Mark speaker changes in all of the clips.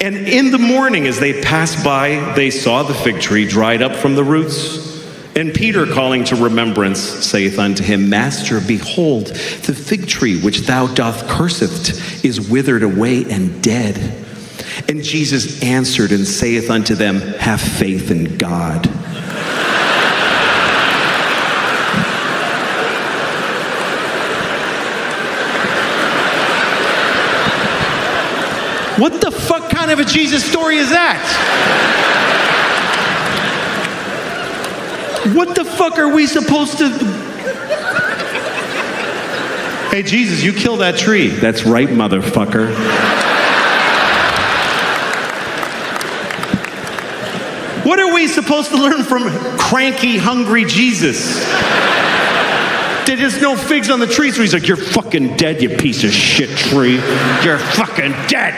Speaker 1: And in the morning, as they passed by, they saw the fig tree dried up from the roots. And Peter, calling to remembrance, saith unto him, Master, behold, the fig tree which thou doth curseth is withered away and dead. And Jesus answered and saith unto them, Have faith in God. What the fuck kind of a Jesus story is that? What the fuck are we supposed to... Hey, Jesus, you kill that tree. That's right, motherfucker. What are we supposed to learn from cranky, hungry Jesus? There's no figs on the tree, so he's like, you're fucking dead, you piece of shit tree. You're fucking dead.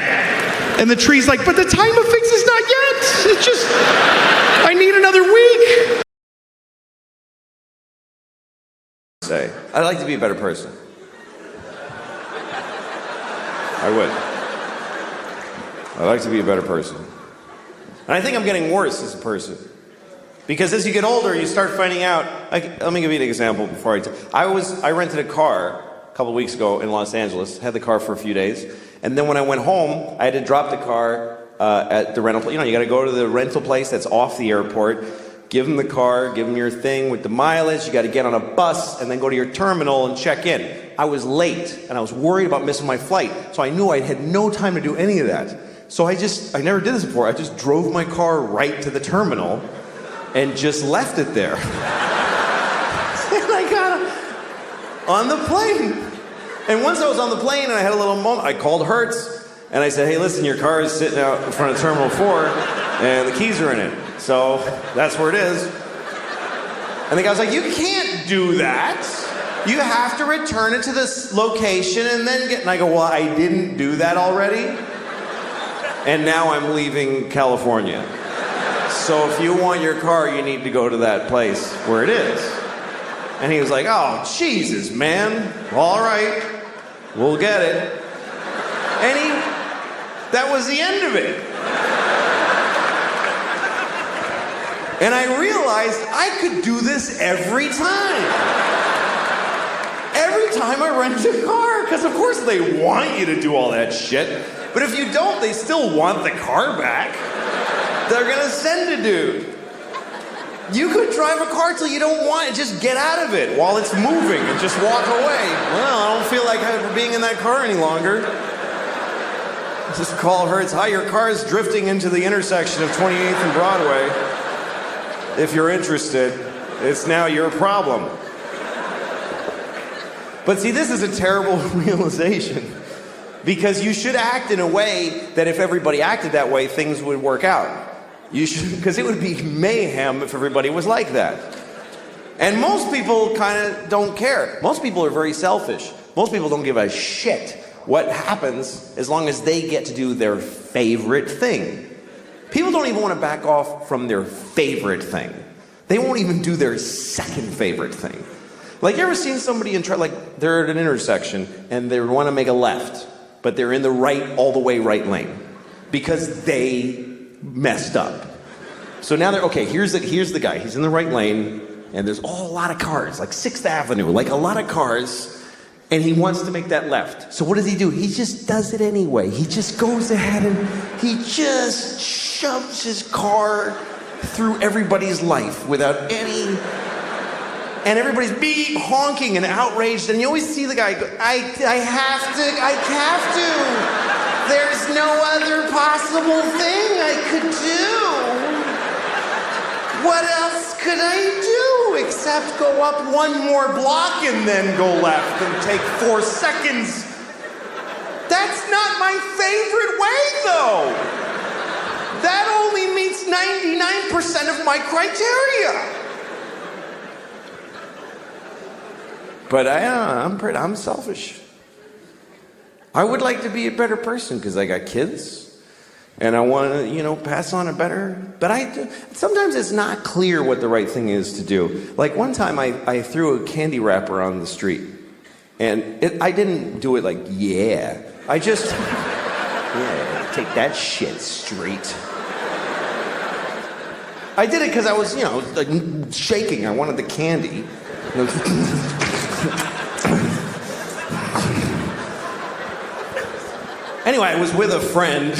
Speaker 1: And the tree's like, but the time of figs is not yet. It's just, I need another week.
Speaker 2: I'd like to be a better person. I would. I'd like to be a better person. And I think I'm getting worse as a person. Because as you get older, you start finding out, like, let me give you an example before I rented a car a couple of weeks ago in Los Angeles, had the car for a few days, and then when I went home, I had to drop the car at the rental place. You know, you gotta go to the rental place that's off the airport, give them the car, give them your thing with the mileage, you gotta get on a bus and then go to your terminal and check in. I was late and I was worried about missing my flight, so I knew I had no time to do any of that. So I never did this before, I just drove my car right to the terminal and just left it there. And I got on the plane. And once I was on the plane and I had a little moment, I called Hertz and I said, hey, listen, your car is sitting out in front of Terminal 4 and the keys are in it. So that's where it is. And the guy was like, you can't do that. You have to return it to this location and then get, and I go, well, I didn't do that already. And now I'm leaving California. So if you want your car, you need to go to that place where it is. And he was like, oh, Jesus, man. All right, we'll get it. And that was the end of it. And I realized I could do this every time. Every time I rent a car, because of course they want you to do all that shit. But if you don't, they still want the car back. They're gonna send a dude. You could drive a car till you don't want it, just get out of it while it's moving and just walk away. Well, I don't feel like being in that car any longer. Just call Hertz, hi, your car is drifting into the intersection of 28th and Broadway. If you're interested, it's now your problem. But see, this is a terrible realization. Because you should act in a way that if everybody acted that way, things would work out. You should, because it would be mayhem if everybody was like that. And most people kind of don't care. Most people are very selfish. Most people don't give a shit what happens as long as they get to do their favorite thing. People don't even want to back off from their favorite thing. They won't even do their second favorite thing. Like, you ever seen somebody like they're at an intersection and they want to make a left, but they're in the right, all the way right lane because they messed up. So now they're, okay, here's the guy. He's in the right lane and there's a lot of cars, like 6th Avenue, like a lot of cars, and he wants to make that left. So what does he do? He just does it anyway. He just goes ahead and he just shoves his car through everybody's life without any... And everybody's beep, honking and outraged, and you always see the guy go, I have to. There's no other possible thing I could do. What else could I do except go up one more block and then go left and take 4 seconds? That's not my favorite way, though. That only meets 99% of my criteria. But I'm selfish. I would like to be a better person because I got kids and I want to, pass on a better, but sometimes it's not clear what the right thing is to do. Like one time I threw a candy wrapper on the street and I didn't do it like, yeah. I just, yeah. Take that shit straight. I did it because I was, like shaking. I wanted the candy. Anyway, I was with a friend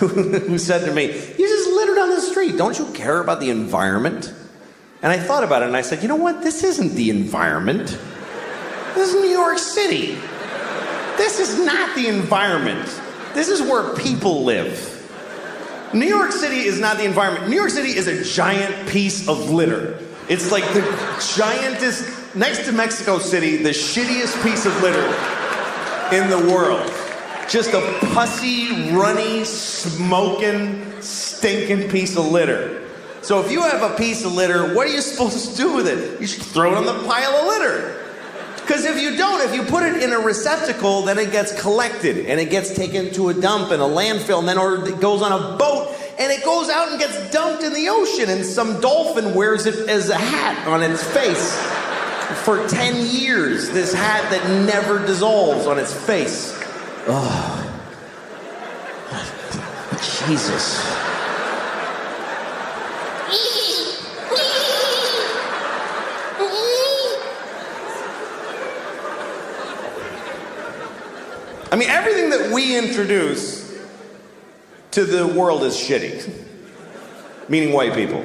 Speaker 2: who said to me, "You just littered on the street. Don't you care about the environment?" And I thought about it and I said, you know what? This isn't the environment. This is New York City. This is not the environment. This is where people live. New York City is not the environment. New York City is a giant piece of litter. It's like the giantest, next to Mexico City, the shittiest piece of litter in the world. Just a pussy, runny, smoking, stinking piece of litter. So if you have a piece of litter, what are you supposed to do with it? You should throw it on the pile of litter. Because if you don't, if you put it in a receptacle, then it gets collected and it gets taken to a dump in a landfill, and then or it goes on a boat and it goes out and gets dumped in the ocean, and some dolphin wears it as a hat on its face for 10 years. This hat that never dissolves on its face. Oh, Jesus. I mean, everything that we introduce to the world is shitty. Meaning white people.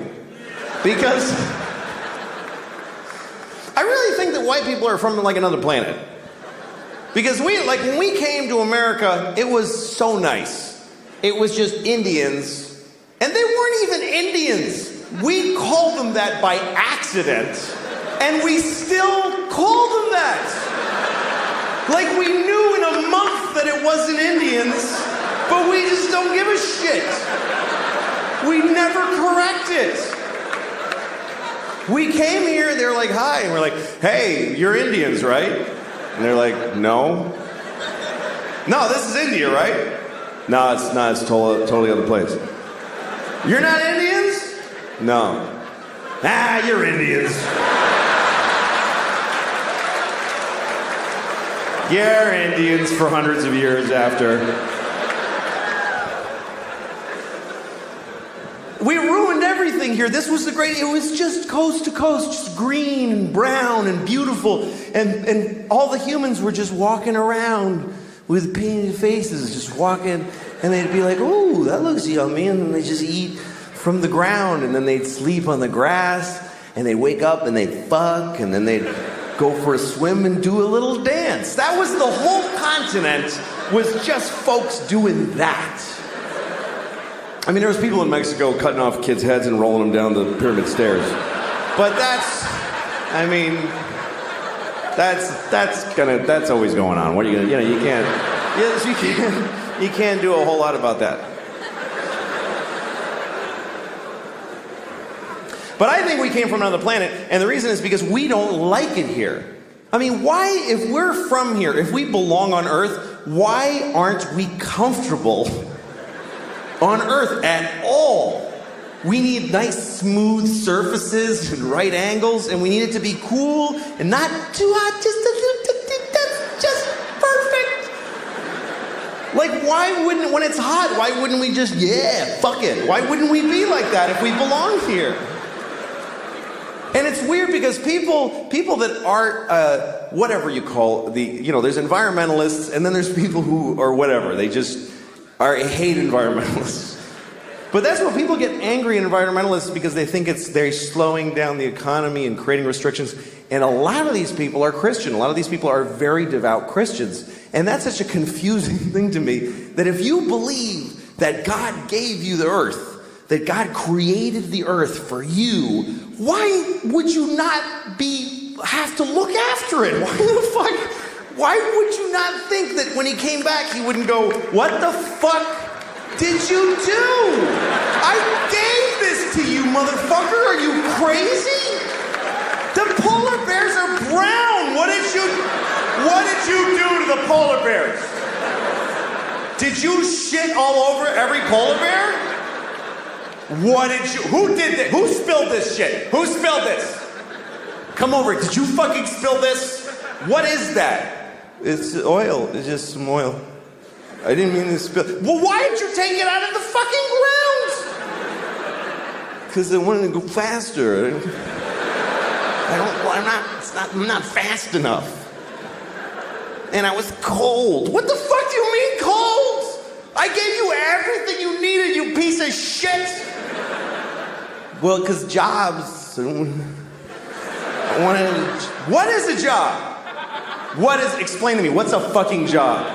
Speaker 2: Because I really think that white people are from like another planet. Because when we came to America, it was so nice. It was just Indians. And they weren't even Indians. We called them that by accident. And we still call them that. Like we knew in a month that it wasn't Indians, but we just don't give a shit. We never correct it. We came here, they're like, hi, and we're like, hey, you're Indians, right? And they're like, no. No, this is India, right? No, it's not, it's totally other place. You're not Indians? No. Ah, you're Indians. Yeah, Indians for hundreds of years after. We ruined everything here. This was it was just coast to coast, just green and brown and beautiful. And all the humans were just walking around with painted faces, just walking. And they'd be like, ooh, that looks yummy. And then they just eat from the ground. And then they'd sleep on the grass. And they'd wake up and they'd fuck. And then they'd go for a swim and do a little dance. That was the whole continent, was just folks doing that. I mean, there was people in Mexico cutting off kids' heads and rolling them down the pyramid stairs. But that's always going on. What are you gonna, you can't do a whole lot about that. But I think we came from another planet, and the reason is because we don't like it here. I mean, why, if we're from here, if we belong on Earth, why aren't we comfortable on Earth at all? We need nice, smooth surfaces and right angles, and we need it to be cool and not too hot, just a little, that's just perfect. Like, why wouldn't, when it's hot, why wouldn't we just, yeah, fuck it? Why wouldn't we be like that if we belong here? And it's weird because people that aren't, whatever you call there's environmentalists, and then there's people who are whatever, they just hate environmentalists. But that's what people get angry at environmentalists, because they think they're slowing down the economy and creating restrictions. And a lot of these people are Christian. A lot of these people are very devout Christians. And that's such a confusing thing to me, that if you believe that God gave you the earth, that God created the earth for you, why would you not have to look after it? Why would you not think that when he came back, he wouldn't go, what the fuck did you do? I gave this to you, motherfucker. Are you crazy? The polar bears are brown. What did you do to the polar bears? Did you shit all over every polar bear? Who did this? Who spilled this shit? Who spilled this? Come over, did you fucking spill this? What is that? It's oil, it's just some oil. I didn't mean to spill. Well, why didn't you take it out of the fucking ground? Because I wanted to go faster. I'm not fast enough. And I was cold. What the fuck do you mean cold? I gave you everything you needed, you piece of shit. Well, because jobs. What is a job? Explain to me, what's a fucking job?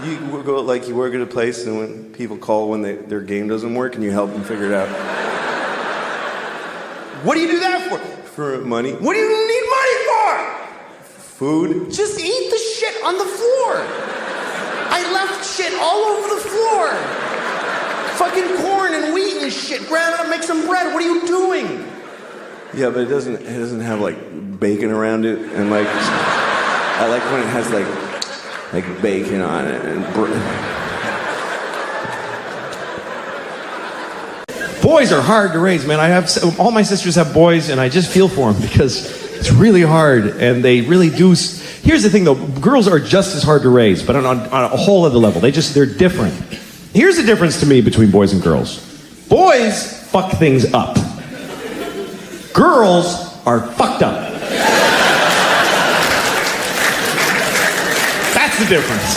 Speaker 2: You go, like, you work at a place and when people call when their game doesn't work and you help them figure it out. What do you do that for? For money. What do you need money for? Food. Just eat the shit on the floor. I left shit all over the floor. Fucking corn and wheat and shit. Grab it up, make some bread. What are you doing? Yeah, but it doesn't have like bacon around it, and like I like when it has like bacon on it and
Speaker 3: Boys are hard to raise, man. All my sisters have boys, and I just feel for them because it's really hard, and they really do. Here's the thing, though: girls are just as hard to raise, but on a whole other level. They're different. Here's the difference to me between boys and girls: boys fuck things up. Girls are fucked up. That's the difference.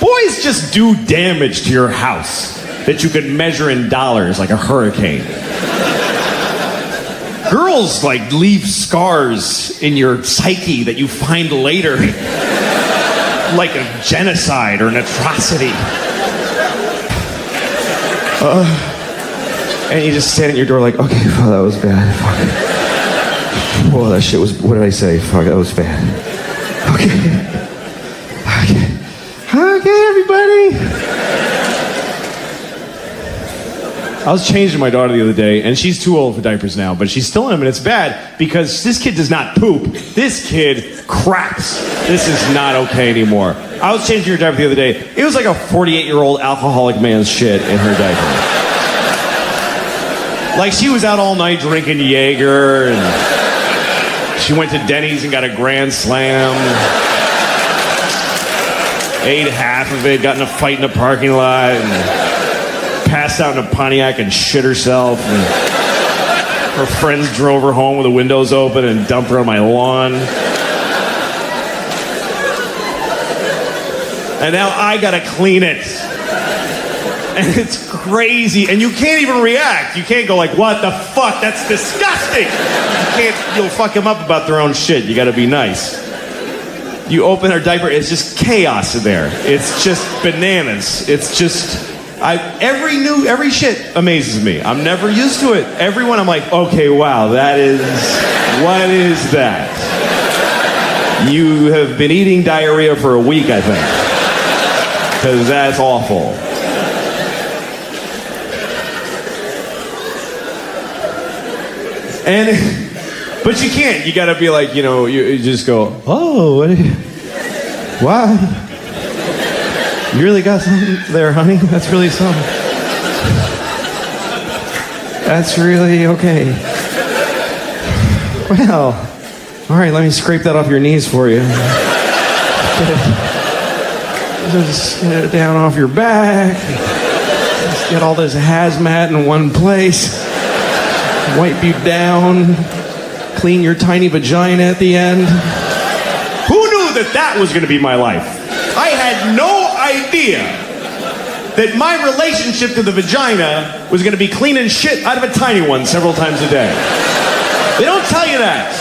Speaker 3: Boys just do damage to your house that you could measure in dollars like a hurricane. Girls, like, leave scars in your psyche that you find later, like a genocide or an atrocity. And you just stand at your door like, okay, oh, that was bad. Fuck. Whoa, that shit was, what did I say? Fuck, that was bad. Okay, everybody. I was changing my daughter the other day, and she's too old for diapers now, but she's still in them, and it's bad because this kid does not poop. This kid craps. This is not okay anymore. I was changing her diaper the other day. It was like a 48-year-old alcoholic man's shit in her diaper. Like, she was out all night drinking Jaeger, and she went to Denny's and got a Grand Slam. Ate half of it, got in a fight in a parking lot, and passed out in a Pontiac and shit herself. And her friends drove her home with the windows open and dumped her on my lawn. And now I gotta clean it. And it's crazy. And you can't even react. You can't go like, what the fuck? That's disgusting. You'll fuck them up about their own shit. You gotta be nice. You open her diaper, it's just chaos in there. It's just bananas. It's just, every shit amazes me. I'm never used to it. Everyone, I'm like, okay, wow, what is that? You have been eating diarrhea for a week, I think. Because that's awful. But you can't. You gotta be like, you just go, oh, wow. You really got something there, honey? That's really something. That's really okay. Well, all right, let me scrape that off your knees for you. Just get it down off your back. Just get all this hazmat in one place. Wipe you down. Clean your tiny vagina at the end. Who knew that was going to be my life? I had no idea that my relationship to the vagina was going to be cleaning shit out of a tiny one several times a day. They don't tell you that.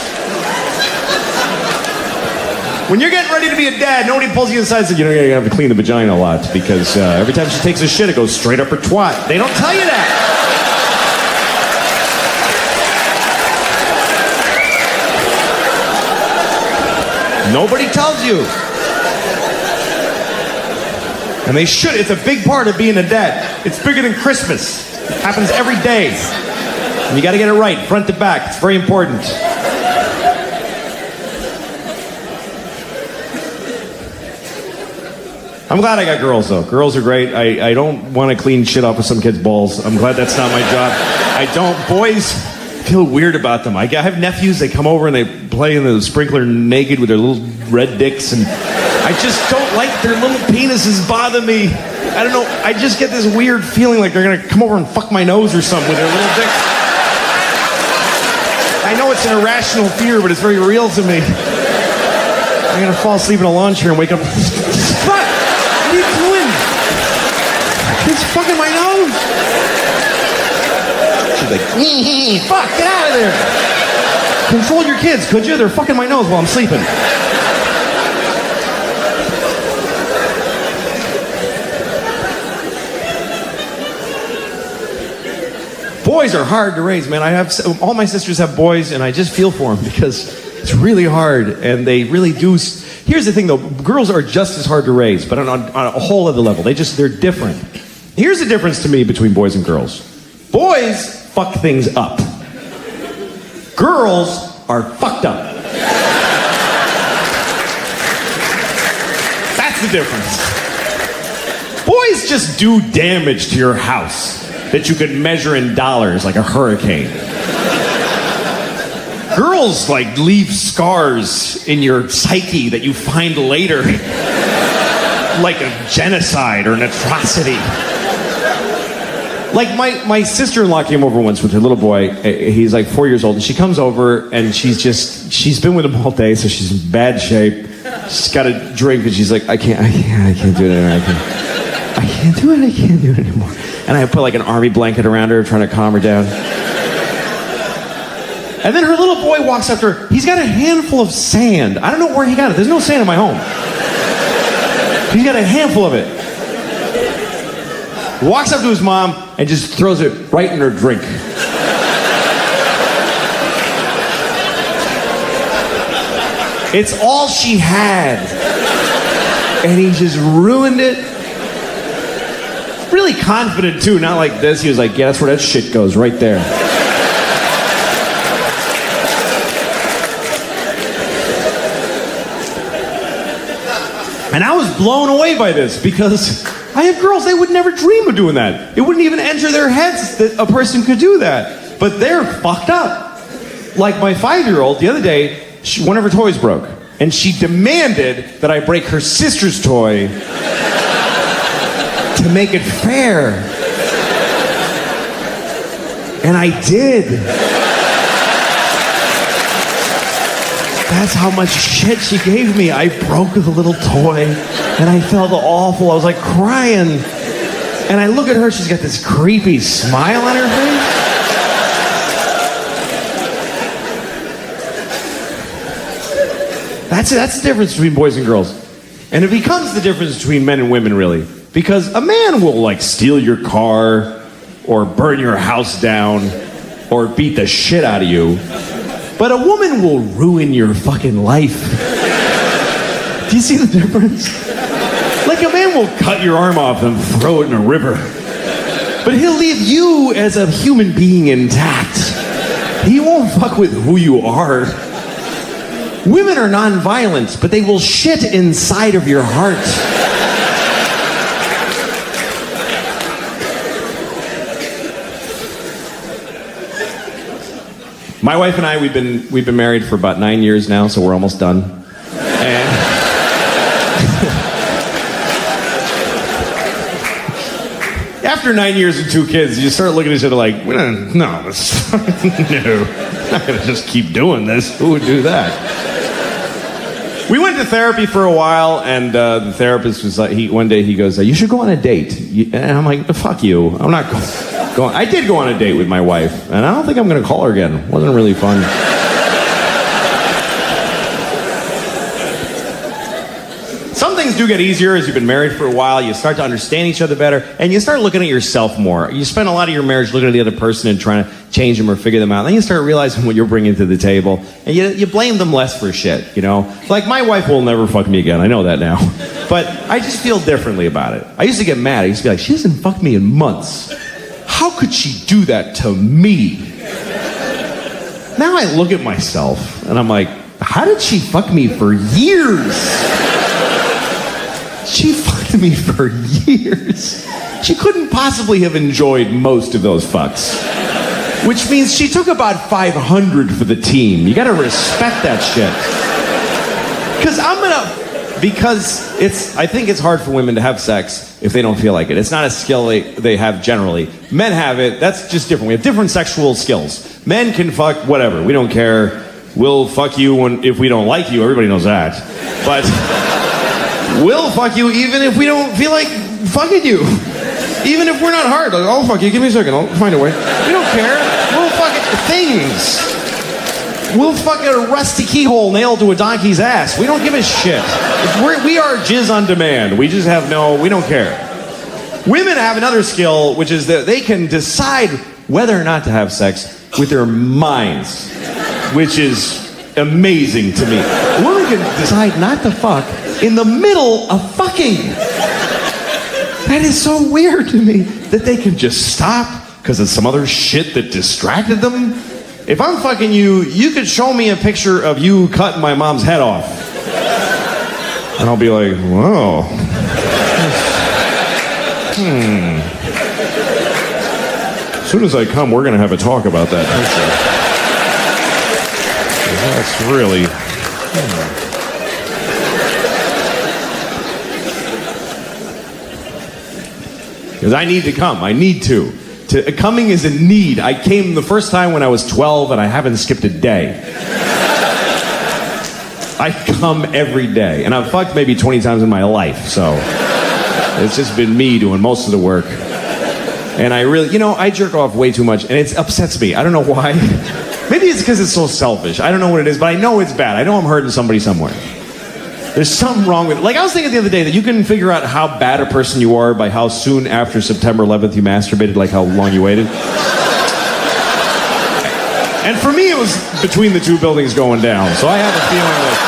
Speaker 3: When you're getting ready to be a dad, nobody pulls you aside and says, you have to clean the vagina a lot because every time she takes a shit, it goes straight up her twat. They don't tell you that. Nobody tells you. And they should. It's a big part of being a dad. It's bigger than Christmas. It happens every day. And you got to get it right, front to back. It's very important. I'm glad I got girls, though. Girls are great. I don't want to clean shit off of some kid's balls. I'm glad that's not my job. I don't. Boys feel weird about them. I have nephews, they come over and they play in the sprinkler naked with their little red dicks, and I just don't like their little penises bother me. I don't know. I just get this weird feeling like they're going to come over and fuck my nose or something with their little dicks. I know it's an irrational fear, but it's very real to me. I'm going to fall asleep in a lawn chair and wake up. Fuck! What are you doing? It's fucking my nose. She's like, fuck, get out of there. Control your kids, could you? They're fucking my nose while I'm sleeping. Boys are hard to raise, man. All my sisters have boys, and I just feel for them because it's really hard, and they really do. Here's the thing, though. Girls are just as hard to raise, but on a whole other level. They're different. Here's the difference to me between boys and girls. Boys fuck things up. Girls are fucked up. That's the difference. Boys just do damage to your house that you could measure in dollars like a hurricane. Girls like leave scars in your psyche that you find later, like a genocide or an atrocity. Like my sister-in-law came over once with her little boy. He's like 4 years old, and she comes over and she's been with him all day, so she's in bad shape. She's got a drink, and she's like, I can't do it anymore. I can't do it anymore. And I put like an army blanket around her, trying to calm her down. And then her little boy walks up to her. He's got a handful of sand. I don't know where he got it. There's no sand in my home. He's got a handful of it. Walks up to his mom and just throws it right in her drink. It's all she had. And he just ruined it. Really confident, too. Not like this. He was like, yeah, that's where that shit goes, right there. And I was blown away by this because I have girls, they would never dream of doing that. It wouldn't even enter their heads that a person could do that. But they're fucked up. Like my 5-year-old, the other day, one of her toys broke. And she demanded that I break her sister's toy to make it fair. And I did. That's how much shit she gave me. I broke the little toy, and I felt awful. I was like crying. And I look at her, she's got this creepy smile on her face. That's the difference between boys and girls. And it becomes the difference between men and women, really. Because a man will, like, steal your car, or burn your house down, or beat the shit out of you. But a woman will ruin your fucking life. Do you see the difference? Like a man will cut your arm off and throw it in a river. But he'll leave you as a human being intact. He won't fuck with who you are. Women are non-violent, but they will shit inside of your heart. My wife and I, we've been married for about 9 years now, so we're almost done. And after 9 years and 2 kids, you start looking at each other like, no, I'm not gonna just keep doing this. Who would do that? We went to therapy for a while, and the therapist was like, one day he goes, you should go on a date. And I'm like, fuck you, I'm not going. I did go on a date with my wife, and I don't think I'm going to call her again. It wasn't really fun. Some things do get easier as you've been married for a while. You start to understand each other better, and you start looking at yourself more. You spend a lot of your marriage looking at the other person and trying to change them or figure them out. Then you start realizing what you're bringing to the table, and you blame them less for shit, you know? Like, my wife will never fuck me again. I know that now. But I just feel differently about it. I used to get mad. I used to be like, she hasn't fucked me in months. How could she do that to me? Now I look at myself and I'm like, how did she fuck me for years? She fucked me for years. She couldn't possibly have enjoyed most of those fucks. Which means she took about 500 for the team. You gotta respect that shit. Because because I think it's hard for women to have sex if they don't feel like it. It's not a skill they have generally. Men have it. That's just different. We have different sexual skills. Men can fuck whatever. We don't care. We'll fuck you if we don't like you. Everybody knows that. But we'll fuck you even if we don't feel like fucking you. Even if we're not hard. Like, I'll fuck you. Give me a second. I'll find a way. We don't care. We'll fuck things. We'll fuck a rusty keyhole nailed to a donkey's ass. We don't give a shit. We are jizz on demand. We just have we don't care. Women have another skill, which is that they can decide whether or not to have sex with their minds, which is amazing to me. A woman can decide not to fuck in the middle of fucking. That is so weird to me that they can just stop because of some other shit that distracted them. If I'm fucking you, you could show me a picture of you cutting my mom's head off. And I'll be like, whoa. As soon as I come, we're going to have a talk about that picture. That's really... Because I need to come. I need to. Coming is a need. I came the first time when I was 12 and I haven't skipped a day. I come every day. And I've fucked maybe 20 times in my life. So it's just been me doing most of the work. And I really, I jerk off way too much and it upsets me. I don't know why. Maybe it's because it's so selfish. I don't know what it is, but I know it's bad. I know I'm hurting somebody somewhere. There's something wrong with it. Like I was thinking the other day that you can figure out how bad a person you are by how soon after September 11th you masturbated, like how long you waited. And for me it was between the two buildings going down. So I have a feeling that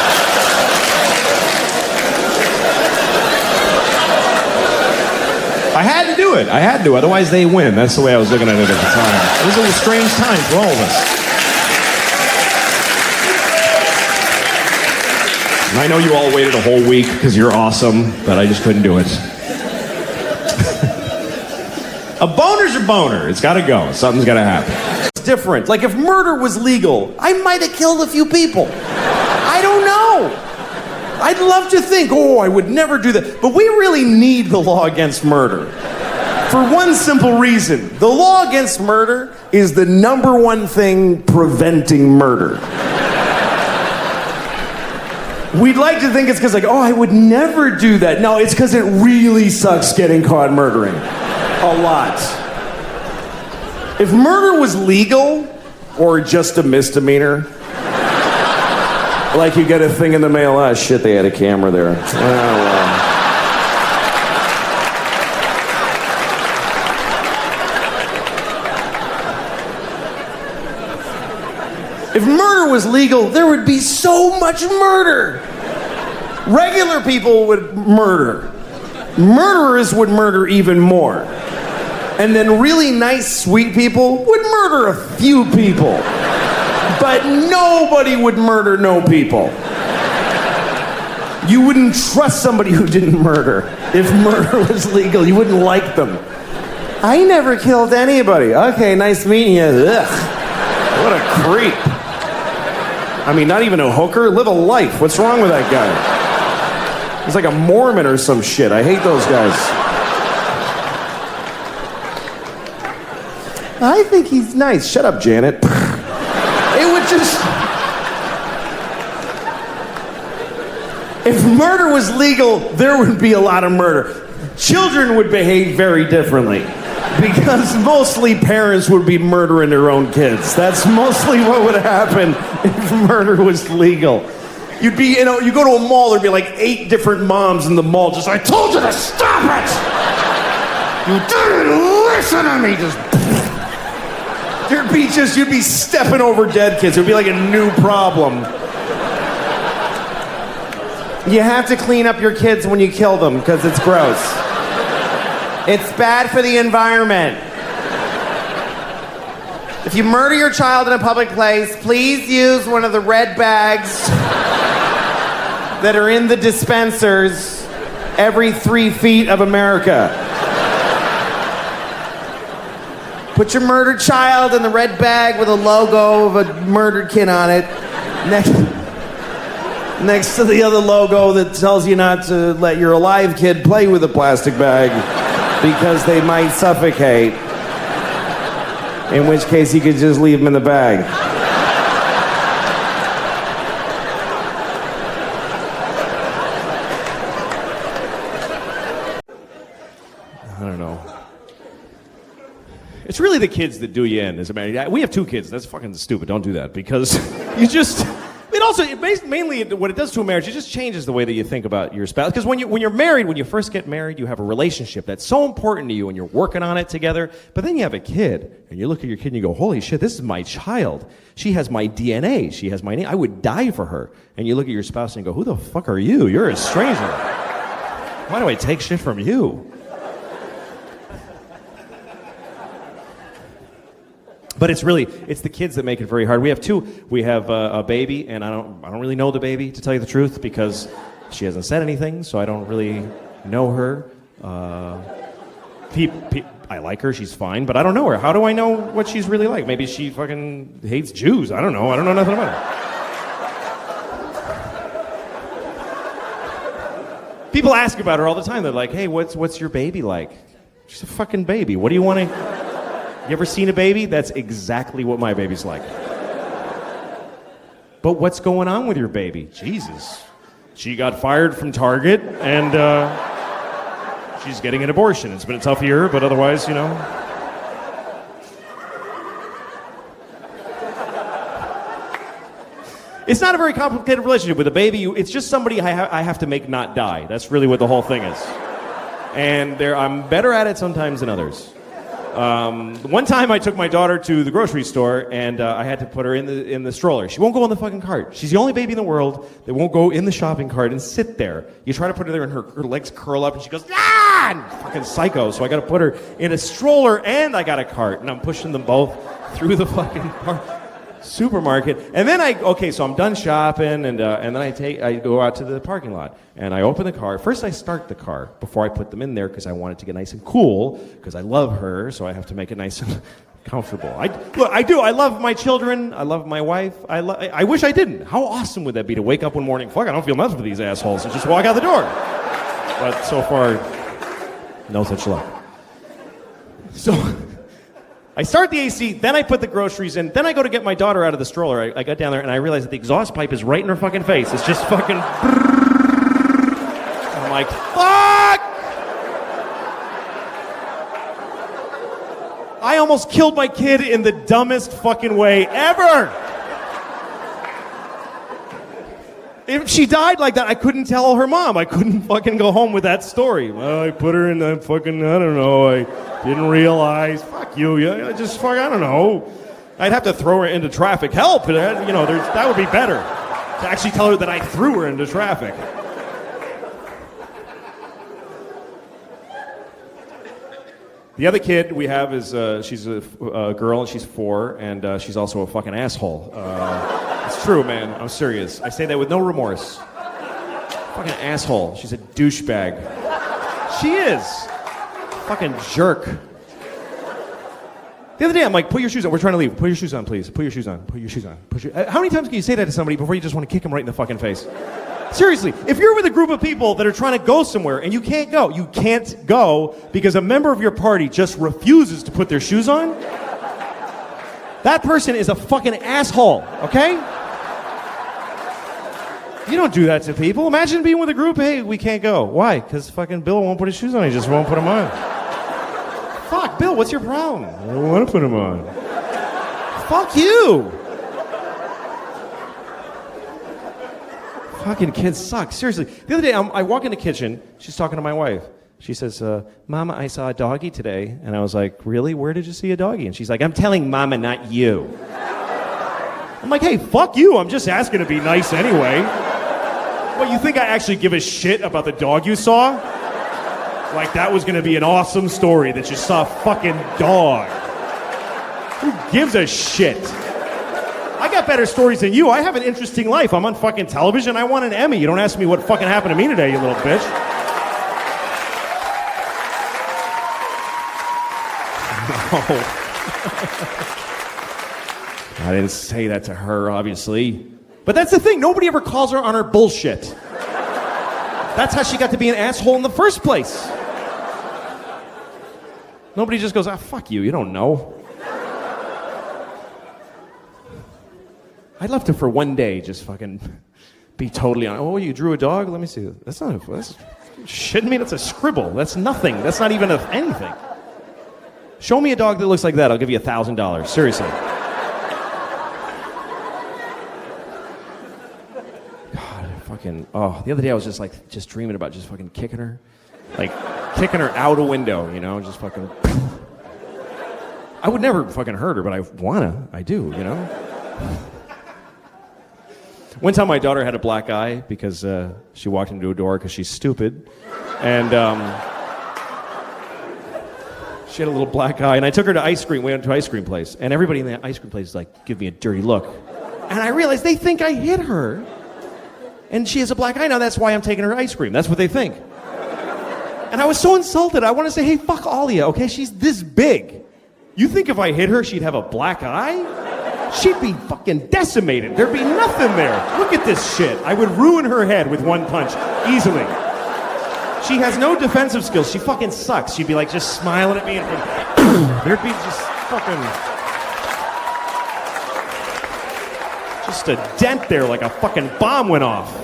Speaker 3: I had to do it. I had to, otherwise they win. That's the way I was looking at it at the time. It was a strange time for all of us. I know you all waited a whole week because you're awesome, but I just couldn't do it. A boner's a boner. It's got to go. Something's got to happen.
Speaker 2: It's different. Like if murder was legal, I might have killed a few people. I don't know. I'd love to think, I would never do that. But we really need the law against murder. For one simple reason. The law against murder is the number one thing preventing murder. We'd like to think it's because I would never do that. No, it's because it really sucks getting caught murdering. A lot. If murder was legal, or just a misdemeanor, like you get a thing in the mail, oh shit, they had a camera there. If murder was legal, there would be so much murder. Regular people would murder. Murderers would murder even more. And then really nice, sweet people would murder a few people. But nobody would murder no people. You wouldn't trust somebody who didn't murder. If murder was legal, you wouldn't like them. I never killed anybody. Okay, nice meeting you. Ugh. What a creep. I mean, not even a hooker? Live a life. What's wrong with that guy? He's like a Mormon or some shit. I hate those guys. I think he's nice. Shut up, Janet. It would just... If murder was legal, there would be a lot of murder. Children would behave very differently. Because mostly parents would be murdering their own kids. That's mostly what would happen if murder was legal. You'd be, you go to a mall, there'd be like 8 different moms in the mall just, I told you to stop it! You didn't listen to me! You'd be stepping over dead kids. It'd be like a new problem. You have to clean up your kids when you kill them, because it's gross. It's bad for the environment. If you murder your child in a public place, please use one of the red bags that are in the dispensers every 3 feet of America. Put your murdered child in the red bag with a logo of a murdered kid on it. next to the other logo that tells you not to let your alive kid play with a plastic bag because they might suffocate. In which case, you could just leave them in the bag.
Speaker 3: I don't know. It's really the kids that do you in as a man. We have 2 kids. That's fucking stupid. Don't do that because you just. Mainly what it does to a marriage, it just changes the way that you think about your spouse. Because when you're married, when you first get married, you have a relationship that's so important to you and you're working on it together. But then you have a kid and you look at your kid and you go, holy shit, this is my child. She has my DNA. She has my name. I would die for her. And you look at your spouse and you go, who the fuck are you? You're a stranger. Why do I take shit from you? But it's the kids that make it very hard. We have 2. We have a baby, and I don't really know the baby, to tell you the truth, because she hasn't said anything, so I don't really know her. I like her, she's fine, but I don't know her. How do I know what she's really like? Maybe she fucking hates Jews. I don't know nothing about her. People ask about her all the time. They're like, hey, what's your baby like? She's a fucking baby. What do you want to... You ever seen a baby? That's exactly what my baby's like. But what's going on with your baby? Jesus. She got fired from Target, and she's getting an abortion. It's been a tough year, but otherwise, you know. It's not a very complicated relationship with a baby. It's just somebody I have to make not die. That's really what the whole thing is. And I'm better at it sometimes than others. One time I took my daughter to the grocery store and I had to put her in the stroller. She won't go in the fucking cart. She's the only baby in the world that won't go in the shopping cart and sit there. You try to put her there and her legs curl up and she goes, ah! And fucking psycho. So I got to put her in a stroller and I got a cart and I'm pushing them both through the fucking supermarket. And then so I'm done shopping and then I go out to the parking lot and I open the car. First I start the car before I put them in there because I want it to get nice and cool because I love her, so I have to make it nice and comfortable. I do. I love my children. I love my wife. I wish I didn't. How awesome would that be to wake up one morning, fuck, I don't feel nothing for these assholes, and just walk out the door. But so far, no such luck. So I start the AC, then I put the groceries in, then I go to get my daughter out of the stroller. I got down there and I realized that the exhaust pipe is right in her fucking face. It's just fucking... I'm like, fuck! I almost killed my kid in the dumbest fucking way ever! If she died like that, I couldn't tell her mom. I couldn't fucking go home with that story. Well, I put her in the fucking, I don't know, I didn't realize. Fuck you, I don't know. I'd have to throw her into traffic. Help, that would be better. To actually tell her that I threw her into traffic. The other kid we have is, she's a girl and she's 4, and she's also a fucking asshole. It's true, man. I'm serious. I say that with no remorse. Fucking asshole. She's a douchebag. She is. Fucking jerk. The other day, I'm like, put your shoes on. We're trying to leave. Put your shoes on, please. Put your shoes on. Put your shoes on. How many times can you say that to somebody before you just want to kick them right in the fucking face? Seriously, if you're with a group of people that are trying to go somewhere and you can't go because a member of your party just refuses to put their shoes on, that person is a fucking asshole, okay? You don't do that to people. Imagine being with a group, hey, we can't go. Why? Because fucking Bill won't put his shoes on. He just won't put them on. Fuck, Bill, what's your problem? I don't want to put them on. Fuck you. Fucking kids suck. Seriously. The other day, I walk in the kitchen. She's talking to my wife. She says, Mama, I saw a doggy today. And I was like, really? Where did you see a doggy? And she's like, I'm telling Mama, not you. I'm like, hey, fuck you. I'm just asking to be nice anyway. What, you think I actually give a shit about the dog you saw? Like that was going to be an awesome story that you saw a fucking dog. Who gives a shit? I got better stories than you. I have an interesting life. I'm on fucking television. I won an Emmy. You don't ask me what fucking happened to me today, you little bitch. No. I didn't say that to her, obviously. But that's the thing. Nobody ever calls her on her bullshit. That's how she got to be an asshole in the first place. Nobody just goes, fuck you. You don't know. I'd love to, for one day, just fucking be totally on. Oh, you drew a dog? Let me see. That's not that's shitting me. That's a scribble. That's nothing. That's not even anything. Show me a dog that looks like that. I'll give you $1,000. Seriously. God, fucking. Oh, the other day I was just dreaming about just fucking kicking her, like kicking her out a window. You know, just fucking. I would never fucking hurt her, but I wanna. I do. You know. One time my daughter had a black eye because she walked into a door because she's stupid. And she had a little black eye. And I took her to ice cream. We went to an ice cream place. And everybody in the ice cream place is like, give me a dirty look. And I realized they think I hit her. And she has a black eye now. That's why I'm taking her ice cream. That's what they think. And I was so insulted. I want to say, hey, fuck all of you, okay? She's this big. You think if I hit her, she'd have a black eye? She'd be fucking decimated. There'd be nothing there. Look at this shit. I would ruin her head with one punch, easily. She has no defensive skills. She fucking sucks. She'd be like just smiling at me and there'd be just fucking... just a dent there like a fucking bomb went off.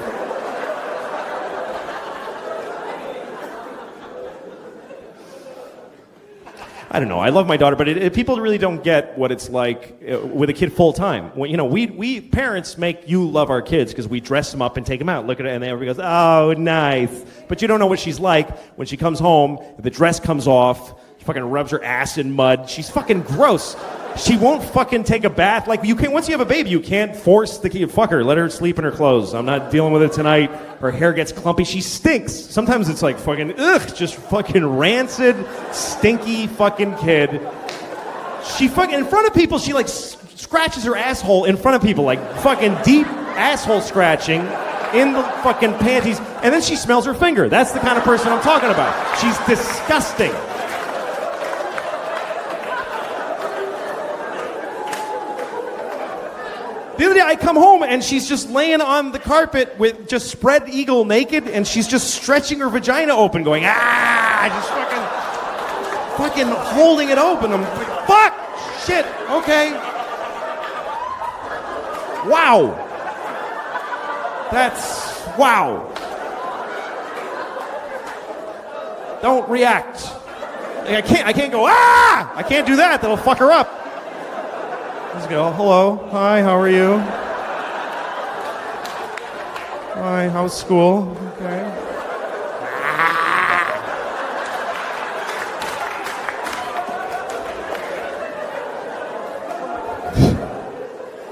Speaker 3: I don't know. I love my daughter, but people really don't get what it's like with a kid full time. You know, we parents make you love our kids because we dress them up and take them out. Look at it, and everybody goes, "Oh, nice." But you don't know what she's like when she comes home. The dress comes off. She fucking rubs her ass in mud. She's fucking gross. She won't fucking take a bath. Like you can't. Once you have a baby, you can't force the kid. Fuck her. Let her sleep in her clothes. I'm not dealing with it tonight. Her hair gets clumpy. She stinks. Sometimes it's like fucking just fucking rancid, stinky fucking kid. She fucking in front of people. She like scratches her asshole in front of people, like fucking deep asshole scratching in the fucking panties, and then she smells her finger. That's the kind of person I'm talking about. She's disgusting. The other day I come home and she's just laying on the carpet with just spread eagle naked and she's just stretching her vagina open going, just fucking holding it open. I'm like, fuck, shit, okay. Wow. That's, wow. Don't react. I can't go, I can't do that, that'll fuck her up. Just go, hello, hi, how are you? Hi, how's school? Okay.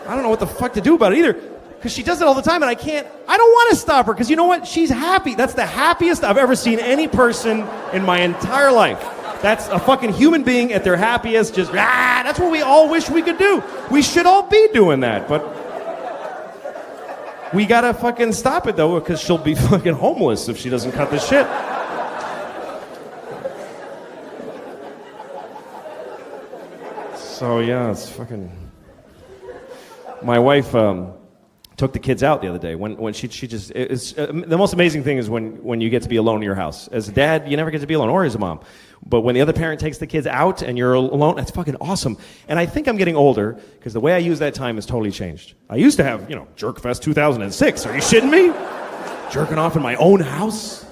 Speaker 3: I don't know what the fuck to do about it either, because she does it all the time and I don't want to stop her, because you know what? She's happy. That's the happiest I've ever seen any person in my entire life. That's a fucking human being at their happiest, just, that's what we all wish we could do. We should all be doing that, but we gotta fucking stop it though, because she'll be fucking homeless if she doesn't cut this shit. So yeah, it's fucking... My wife took the kids out the other day. When she just... It's, the most amazing thing is when you get to be alone in your house. As a dad, you never get to be alone, or as a mom. But when the other parent takes the kids out and you're alone, that's fucking awesome. And I think I'm getting older because the way I use that time has totally changed. I used to have, Jerkfest 2006. Are you shitting me? Jerking off in my own house,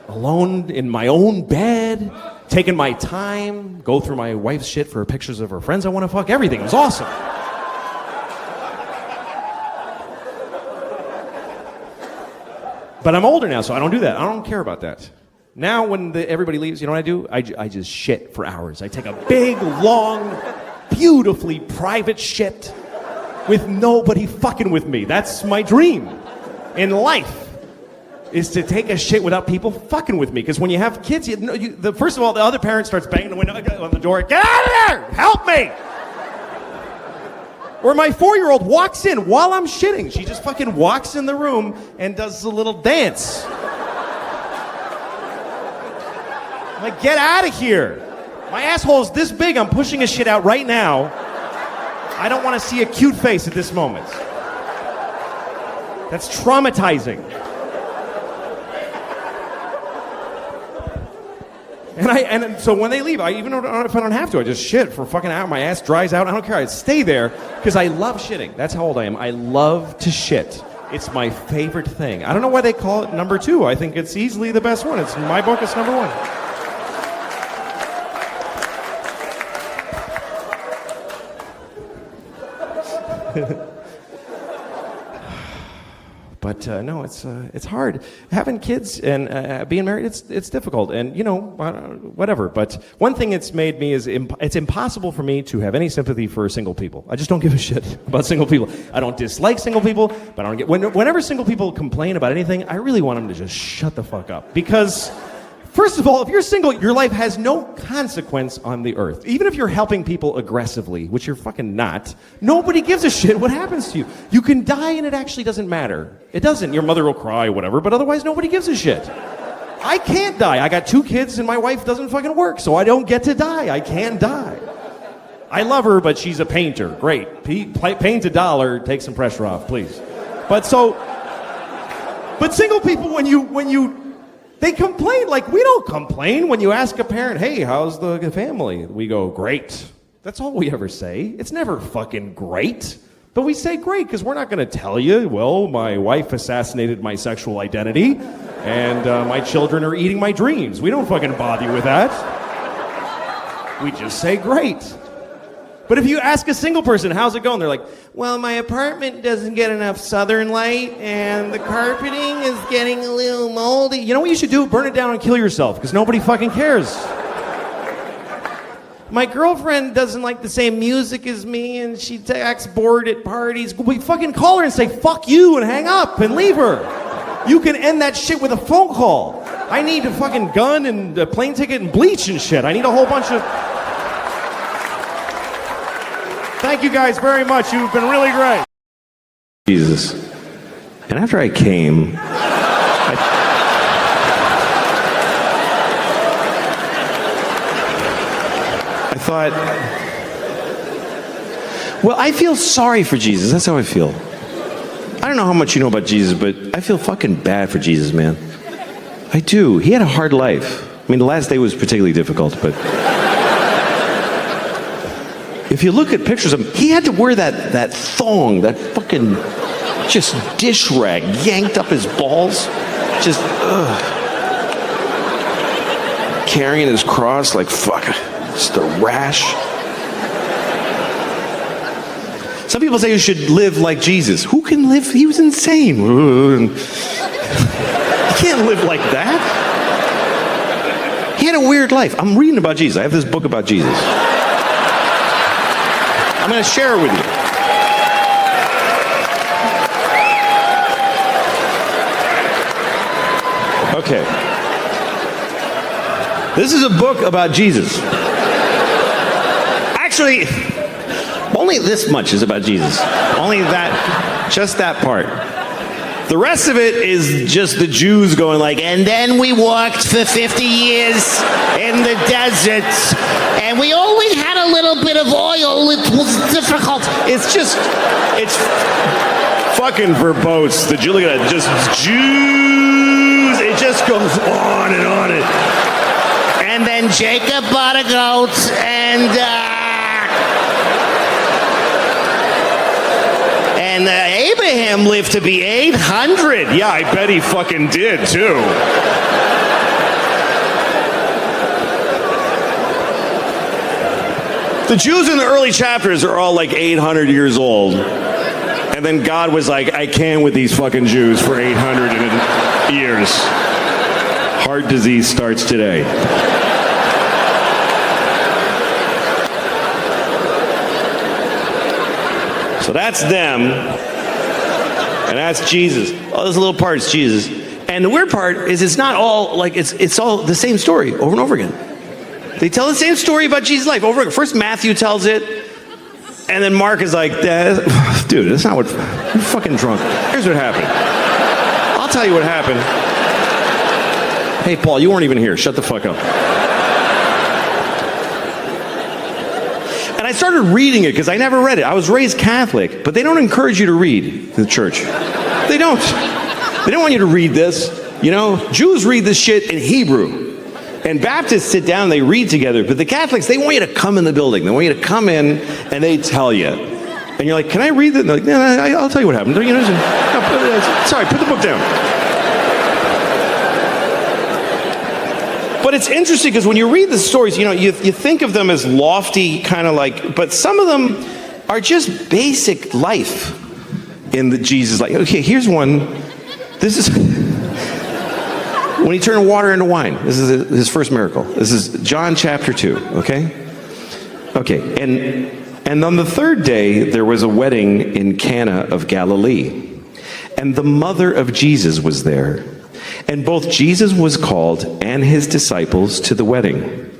Speaker 3: alone in my own bed, taking my time, go through my wife's shit for pictures of her friends I want to fuck, everything. It was awesome. But I'm older now, so I don't do that. I don't care about that. Now, when everybody leaves, you know what I do? I just shit for hours. I take a big, long, beautifully private shit with nobody fucking with me. That's my dream in life, is to take a shit without people fucking with me. Because when you have kids, first of all, the other parent starts banging the window on the door. Get out of there! Help me! Or my 4-year-old walks in while I'm shitting. She just fucking walks in the room and does a little dance. I'm like, get out of here. My asshole is this big. I'm pushing a shit out right now. I don't want to see a cute face at this moment. That's traumatizing. And so when they leave, even if I don't have to, I just shit for a fucking hour. My ass dries out. I don't care. I stay there because I love shitting. That's how old I am. I love to shit. It's my favorite thing. I don't know why they call it number 2. I think it's easily the best one. It's in my book. It's number 1. But no, it's hard. Having kids and being married, it's difficult. And, whatever. But one thing it's made me is it's impossible for me to have any sympathy for single people. I just don't give a shit about single people. I don't dislike single people, but I don't get... Whenever single people complain about anything, I really want them to just shut the fuck up. Because... First of all, if you're single, your life has no consequence on the earth. Even if you're helping people aggressively, which you're fucking not, nobody gives a shit what happens to you. You can die and it actually doesn't matter. It doesn't. Your mother will cry, whatever, but otherwise nobody gives a shit. I can't die. I got 2 kids and my wife doesn't fucking work, so I don't get to die. I can't die. I love her, but she's a painter. Great. Paint $1, take some pressure off, please. But single people, when you they complain like we don't complain. When you ask a parent, hey, how's the family? We go, great. That's all we ever say. It's never fucking great. But we say great because we're not going to tell you, well, my wife assassinated my sexual identity and my children are eating my dreams. We don't fucking bother you with that. We just say great. But if you ask a single person, how's it going? They're like, well, my apartment doesn't get enough southern light, and the carpeting is getting a little moldy. You know what you should do? Burn it down and kill yourself, because nobody fucking cares. My girlfriend doesn't like the same music as me, and she acts bored at parties. We fucking call her and say, fuck you, and hang up, and leave her. You can end that shit with a phone call. I need a fucking gun and a plane ticket and bleach and shit. I need a whole bunch of... Thank you guys very much. You've been really great.
Speaker 1: Jesus. And after I came, I thought, well, I feel sorry for Jesus. That's how I feel. I don't know how much you know about Jesus, but I feel fucking bad for Jesus, man. I do. He had a hard life. I mean, the last day was particularly difficult, but... If you look at pictures of him, he had to wear that thong, that fucking just dish rag yanked up his balls. Just, carrying his cross like fuck, just a rash. Some people say you should live like Jesus. Who can live? He was insane. You can't live like that. He had a weird life. I'm reading about Jesus. I have this book about Jesus. I'm going to share it with you. Okay. This is a book about Jesus. Actually, only this much is about Jesus. Only that, just that part. The rest of it is just the Jews going like, and then we walked for 50 years in the desert, and we only had a little bit of oil. It was difficult. It's fucking verbose. Look at that, just Jews. It just goes on and on. And then Jacob bought a goat, and Abraham lived to be 800. Yeah, I bet he fucking did, too. The Jews in the early chapters are all like 800 years old. And then God was like, I can with these fucking Jews for 800 years. Heart disease starts today. So that's them, and that's Jesus. Oh, this little part's Jesus. And the weird part is it's not all, like, it's all the same story over and over again. They tell the same story about Jesus' life over and over. First Matthew tells it, and then Mark is like, dude, that's not what, you're fucking drunk. Here's what happened. I'll tell you what happened. Hey, Paul, you weren't even here. Shut the fuck up. And I started reading it because I never read it. I was raised Catholic, but they don't encourage you to read in the church.
Speaker 2: They don't. They don't want you to read this. You know, Jews read this shit in Hebrew. And Baptists sit down and they read together. But the Catholics, they want you to come in the building. They want you to come in and they tell you. And you're like, can I read it? And they're like, no, I'll tell you what happened. You know, sorry, put the book down. But it's interesting because when you read the stories, you know, you think of them as lofty, kind of like, but some of them are just basic life in the Jesus life. Okay, here's one. This is when he turned water into wine. This is his first miracle. This is John chapter 2, okay? Okay, and on the third day, there was a wedding in Cana of Galilee, and the mother of Jesus was there. And both Jesus was called and his disciples to the wedding.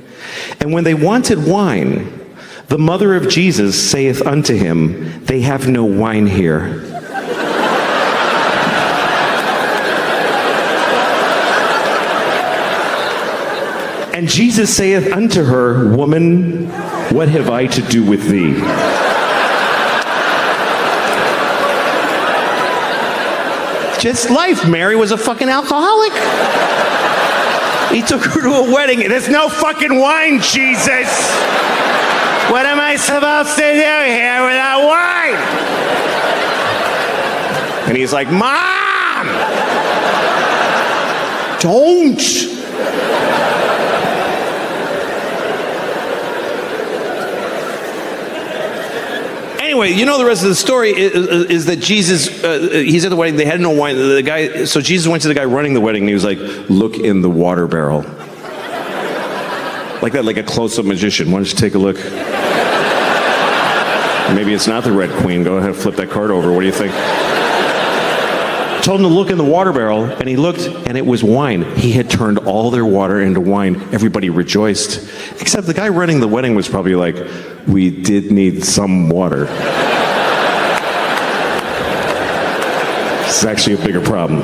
Speaker 2: And when they wanted wine, the mother of Jesus saith unto him, they have no wine here. And Jesus saith unto her, woman, what have I to do with thee? Just life. Mary was a fucking alcoholic. He took her to a wedding. There's no fucking wine, Jesus. What am I supposed to do here without wine? And he's like, Mom! Don't! Anyway, you know the rest of the story is that Jesus, he's at the wedding, they had no wine. The guy, so Jesus went to the guy running the wedding and he was like, look in the water barrel. Like that, like a close-up magician. Why don't you take a look? Maybe it's not the Red Queen. Go ahead, flip that card over. What do you think? Told him to look in the water barrel, and he looked, and it was wine. He had turned all their water into wine. Everybody rejoiced. Except the guy running the wedding was probably like, we did need some water. This is actually a bigger problem.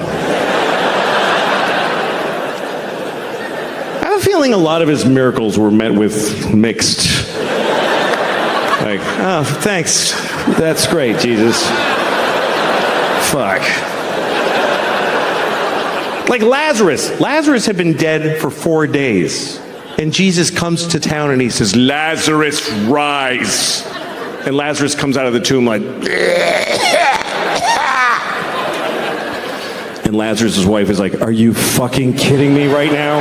Speaker 2: I have a feeling a lot of his miracles were met with mixed. Like, oh, thanks. That's great, Jesus. Fuck. Like Lazarus. Lazarus had been dead for 4 days. And Jesus comes to town and he says, Lazarus, rise. And Lazarus comes out of the tomb like, and Lazarus' wife is like, are you fucking kidding me right now?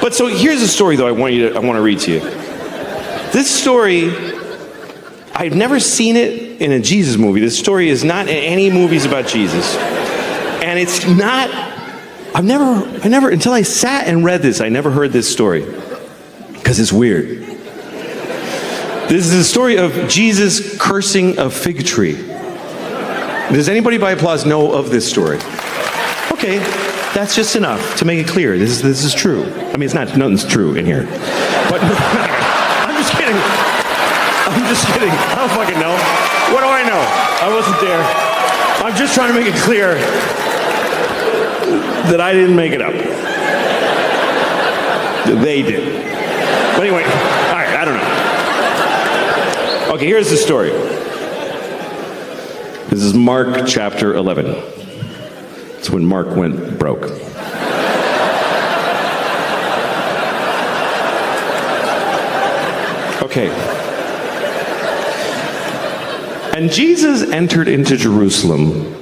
Speaker 2: But so here's a story though I want to read to you. This story, I've never seen it in a Jesus movie. This story is not in any movies about Jesus. And it's not, I never, until I sat and read this, I never heard this story. Because it's weird. This is the story of Jesus cursing a fig tree. Does anybody by applause know of this story? Okay, that's just enough to make it clear. This is true. I mean, it's not, nothing's true in here. But I'm just kidding. I'm just kidding. I don't fucking know. What do I know? I wasn't there. I'm just trying to make it clear that I didn't make it up. They did. But anyway, all right, I don't know. Okay, here's the story. This is Mark chapter 11. It's when Mark went broke. Okay. And Jesus entered into Jerusalem,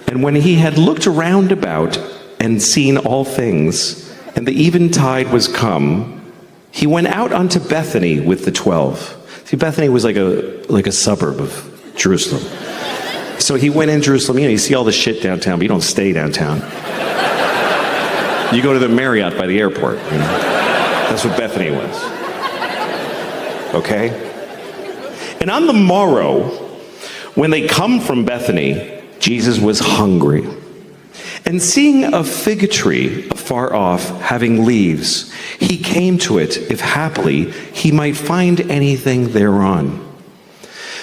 Speaker 2: and when he had looked around about and seen all things, and the eventide was come, he went out unto Bethany with the 12. See, Bethany was like a suburb of Jerusalem. So he went in Jerusalem. You know, you see all the shit downtown, but you don't stay downtown. You go to the Marriott by the airport. You know? That's what Bethany was. Okay? And on the morrow, when they come from Bethany, Jesus was hungry. And seeing a fig tree afar off, having leaves, he came to it, if haply he might find anything thereon.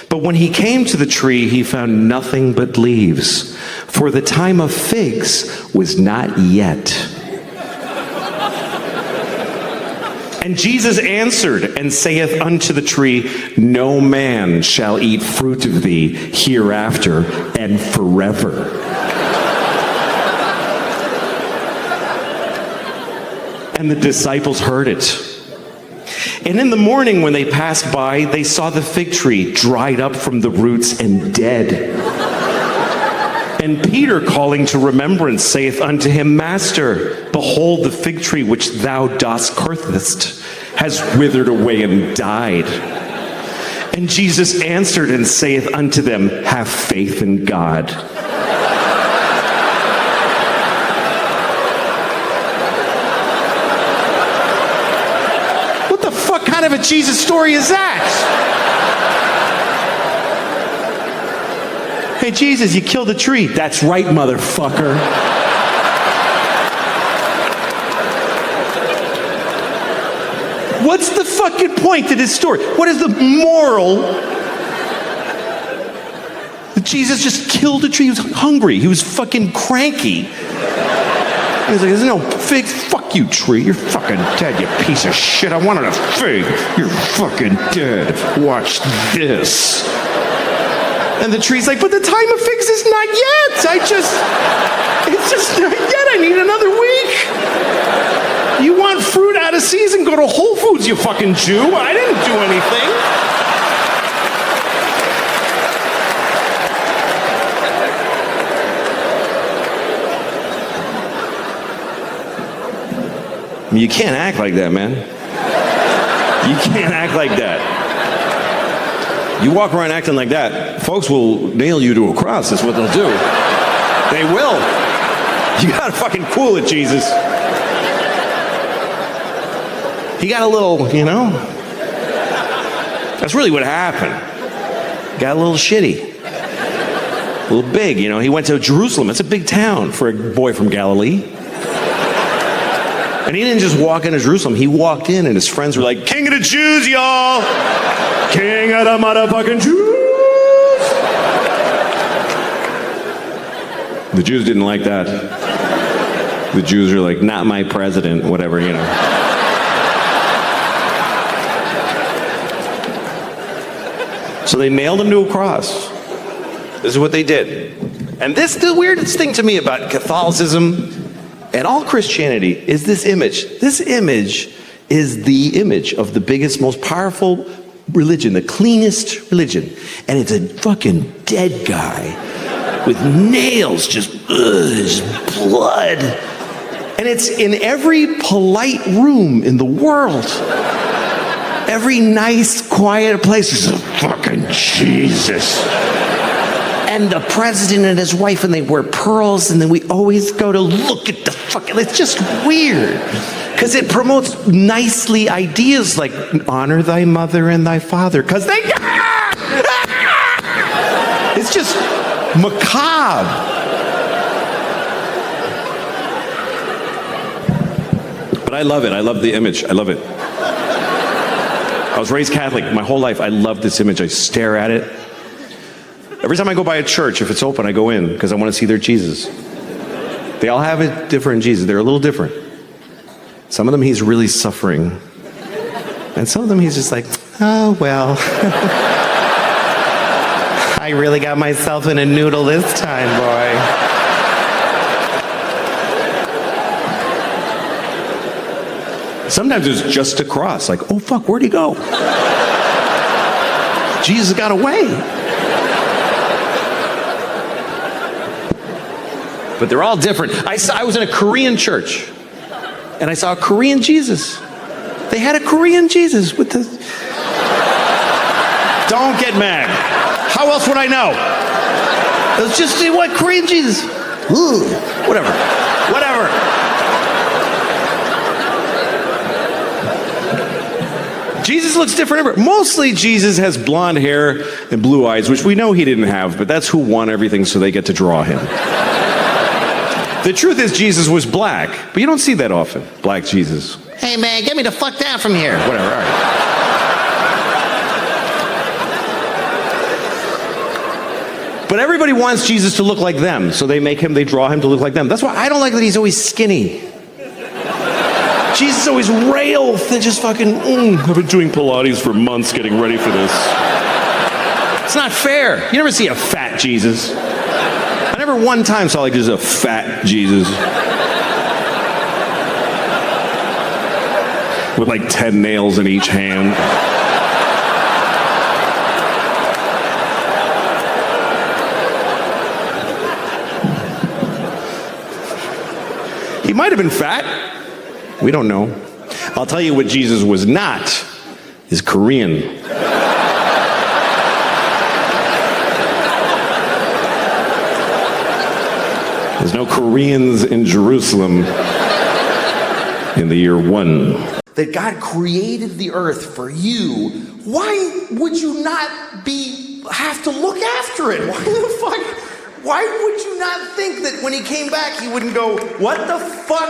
Speaker 2: But when he came to the tree, he found nothing but leaves, for the time of figs was not yet.
Speaker 1: And Jesus answered and saith unto the tree, No man shall eat fruit of thee hereafter and forever. And the disciples heard it. And in the morning when they passed by, they saw the fig tree dried up from the roots and dead. And Peter, calling to remembrance, saith unto him, Master, behold, the fig tree which thou dost cursest has withered away and died. And Jesus answered and saith unto them, Have faith in God. What the fuck kind of a Jesus story is that? Hey, Jesus, you killed a tree. That's right, motherfucker. What's the fucking point to this story? What is the moral? That Jesus just killed a tree. He was hungry. He was fucking cranky. He was like, there's no fig. Fuck you, tree. You're fucking dead, you piece of shit. I wanted a fig. You're fucking dead. Watch this. And the tree's like, but the time of figs is not yet. It's just not yet. I need another week. You want fruit out of season? Go to Whole Foods, you fucking Jew. I didn't do anything. I mean, you can't act like that, man. You can't act like that. You walk around acting like that, folks will nail you to a cross. That's what they'll do. They will. You gotta fucking cool it, Jesus. He got a little, you know. That's really what happened. Got a little shitty. A little big, you know. He went to Jerusalem. It's a big town for a boy from Galilee. And he didn't just walk into Jerusalem. He walked in and his friends were like, King of the Jews, y'all. King of the motherfucking Jews. The Jews didn't like that. The Jews are like, not my president, whatever, you know. So they nailed him to a cross. This is what they did. And this, the weirdest thing to me about Catholicism and all Christianity is this image. This image is the image of the biggest, most powerful religion, the cleanest religion. And it's a fucking dead guy with nails, just blood. And it's in every polite room in the world. Every nice, quiet place is a fucking Jesus. And the president and his wife, and they wear pearls, and then we always go to look at the fucking, it's just weird. Because it promotes nicely ideas like honor thy mother and thy father. Because they, it's just macabre. But I love it. I love the image. I love it. I was raised Catholic my whole life. I love this image. I stare at it. Every time I go by a church, if it's open, I go in because I want to see their Jesus. They all have a different Jesus. They're a little different. Some of them he's really suffering. And some of them he's just like, oh, well. I really got myself in a noodle this time, boy. Sometimes it's just a cross. Like, oh, fuck, where'd he go? Jesus got away. But they're all different. I was in a Korean church, and I saw a Korean Jesus. They had a Korean Jesus with the... Don't get mad. How else would I know? It was just, what, Korean Jesus? Ooh, whatever. Jesus looks different everywhere. Mostly Jesus has blonde hair and blue eyes, which we know he didn't have, but that's who won everything, so they get to draw him. The truth is Jesus was black, but you don't see that often. Black Jesus. Hey man, get me the fuck down from here. Whatever, all right. But everybody wants Jesus to look like them, so they draw him to look like them. That's why I don't like that he's always skinny. Jesus always rails. They just fucking, I've been doing Pilates for months getting ready for this. It's not fair. You never see a fat Jesus. I never one time saw like just a fat Jesus. With like 10 nails in each hand. He might have been fat. We don't know. I'll tell you what Jesus was not, is Korean. There's no Koreans in Jerusalem in the year 1.
Speaker 2: That God created the earth for you, why would you not have to look after it? Why the fuck? Why would you not think that when he came back, he wouldn't go, what the fuck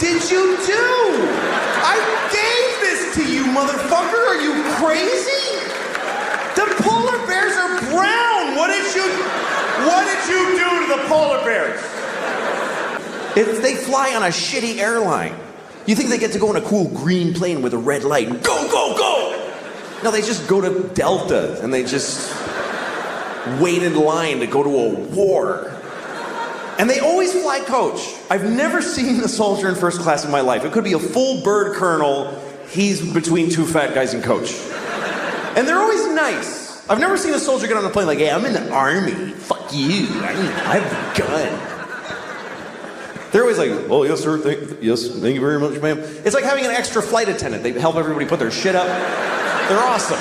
Speaker 2: did you do? I gave this to you, motherfucker. Are you crazy? The polar bears are brown. What did you do to the polar bears? They fly on a shitty airline. You think they get to go on a cool green plane with a red light and go, go, go? No, they just go to Delta and they just wait in line to go to a war. And they always fly coach. I've never seen a soldier in first class in my life. It could be a full bird colonel. He's between two fat guys in coach. And they're always nice. I've never seen a soldier get on a plane like, hey, I'm in the army. Fuck you. I have a gun. They're always like, oh, yes, sir. Thank you very much, ma'am. It's like having an extra flight attendant. They help everybody put their shit up. They're awesome.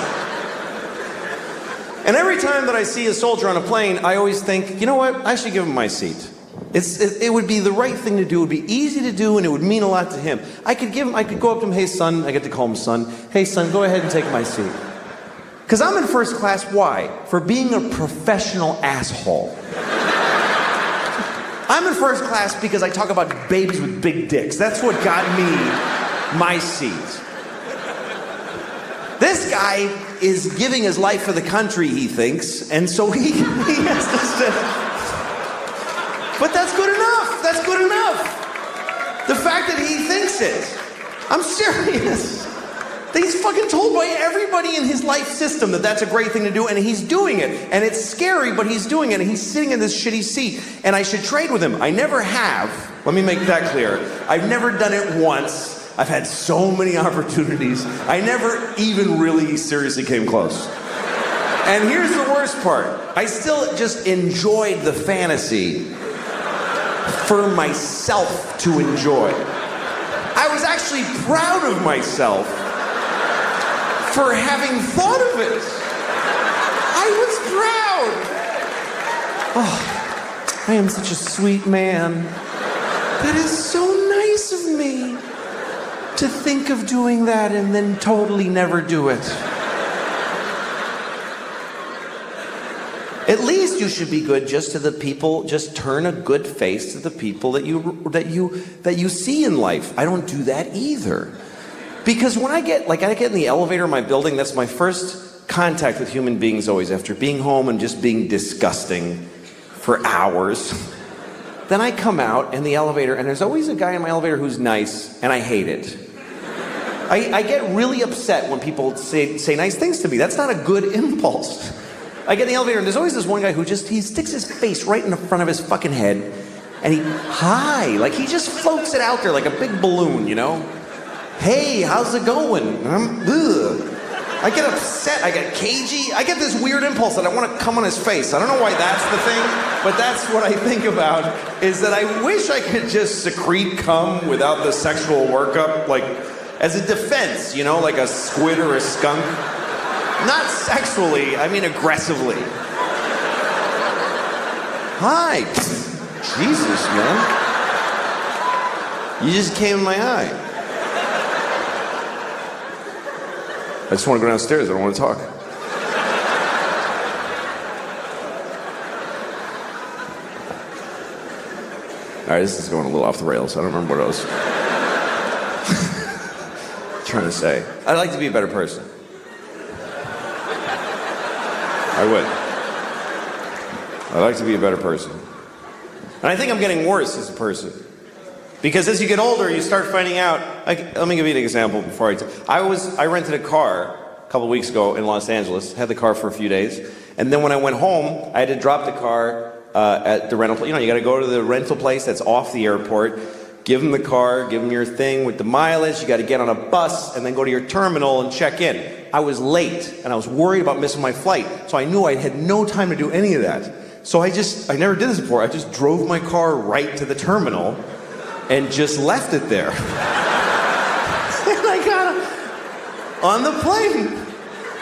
Speaker 2: And every time that I see a soldier on a plane, I always think, you know what? I should give him my seat. It would be the right thing to do. It would be easy to do, and it would mean a lot to him. I could go up to him, hey, son. I get to call him son. Hey, son, go ahead and take my seat. Because I'm in first class. Why? For being a professional asshole. I'm in first class because I talk about babies with big dicks. That's what got me my seat. This guy is giving his life for the country, he thinks, and so he has to sit. But that's good enough. That's good enough. The fact that he thinks it. I'm serious. He's fucking told by everybody in his life system that that's a great thing to do, and he's doing it. And it's scary, but he's doing it, and he's sitting in this shitty seat. And I should trade with him. I never have. Let me make that clear. I've never done it once. I've had so many opportunities. I never even really seriously came close. And here's the worst part. I still just enjoyed the fantasy for myself to enjoy. I was actually proud of myself for having thought of it. I was proud. Oh, I am such a sweet man. That is so nice of me to think of doing that and then totally never do it. At least you should be good just to the people, just turn a good face to the people that you see in life. I don't do that either. Because when I get in the elevator in my building, that's my first contact with human beings always, after being home and just being disgusting for hours. Then I come out in the elevator, and there's always a guy in my elevator who's nice, and I hate it. I get really upset when people say nice things to me. That's not a good impulse. I get in the elevator, and there's always this one guy who he sticks his face right in the front of his fucking head, and he just floats it out there like a big balloon, you know? Hey, how's it going? I get upset, I get cagey, I get this weird impulse that I want to come on his face. I don't know why that's the thing, but that's what I think about, is that I wish I could just secrete cum without the sexual workup, like, as a defense, you know, like a squid or a skunk. Not sexually, I mean aggressively. Hi. Jesus, man. You just came in my eye. I just want to go downstairs. I don't want to talk. All right, this is going a little off the rails. I don't remember what I was trying to say. I'd like to be a better person. I would. I'd like to be a better person. And I think I'm getting worse as a person. Because as you get older, you start finding out. Like, let me give you an example before I rented a car a couple weeks ago in Los Angeles. Had the car for a few days, and then when I went home, I had to drop the car at the rental. You got to go to the rental place that's off the airport. Give them the car, give them your thing with the mileage. You got to get on a bus and then go to your terminal and check in. I was late and I was worried about missing my flight, so I knew I had no time to do any of that. So I never did this before. I just drove my car right to the terminal and just left it there. And I got on the plane.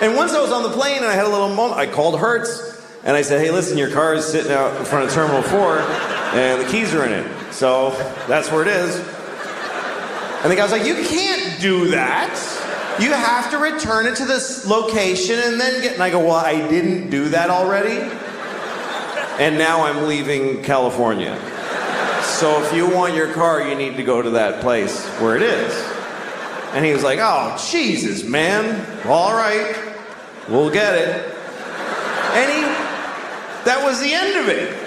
Speaker 2: And once I was on the plane and I had a little moment, I called Hertz and I said, hey, listen, your car is sitting out in front of Terminal 4 and the keys are in it. So that's where it is. And the guy's like, you can't do that. You have to return it to this location and then get... And I go, well, I didn't do that already. And now I'm leaving California. So if you want your car, you need to go to that place where it is. And he was like, oh, Jesus, man. All right, we'll get it. And that was the end of it.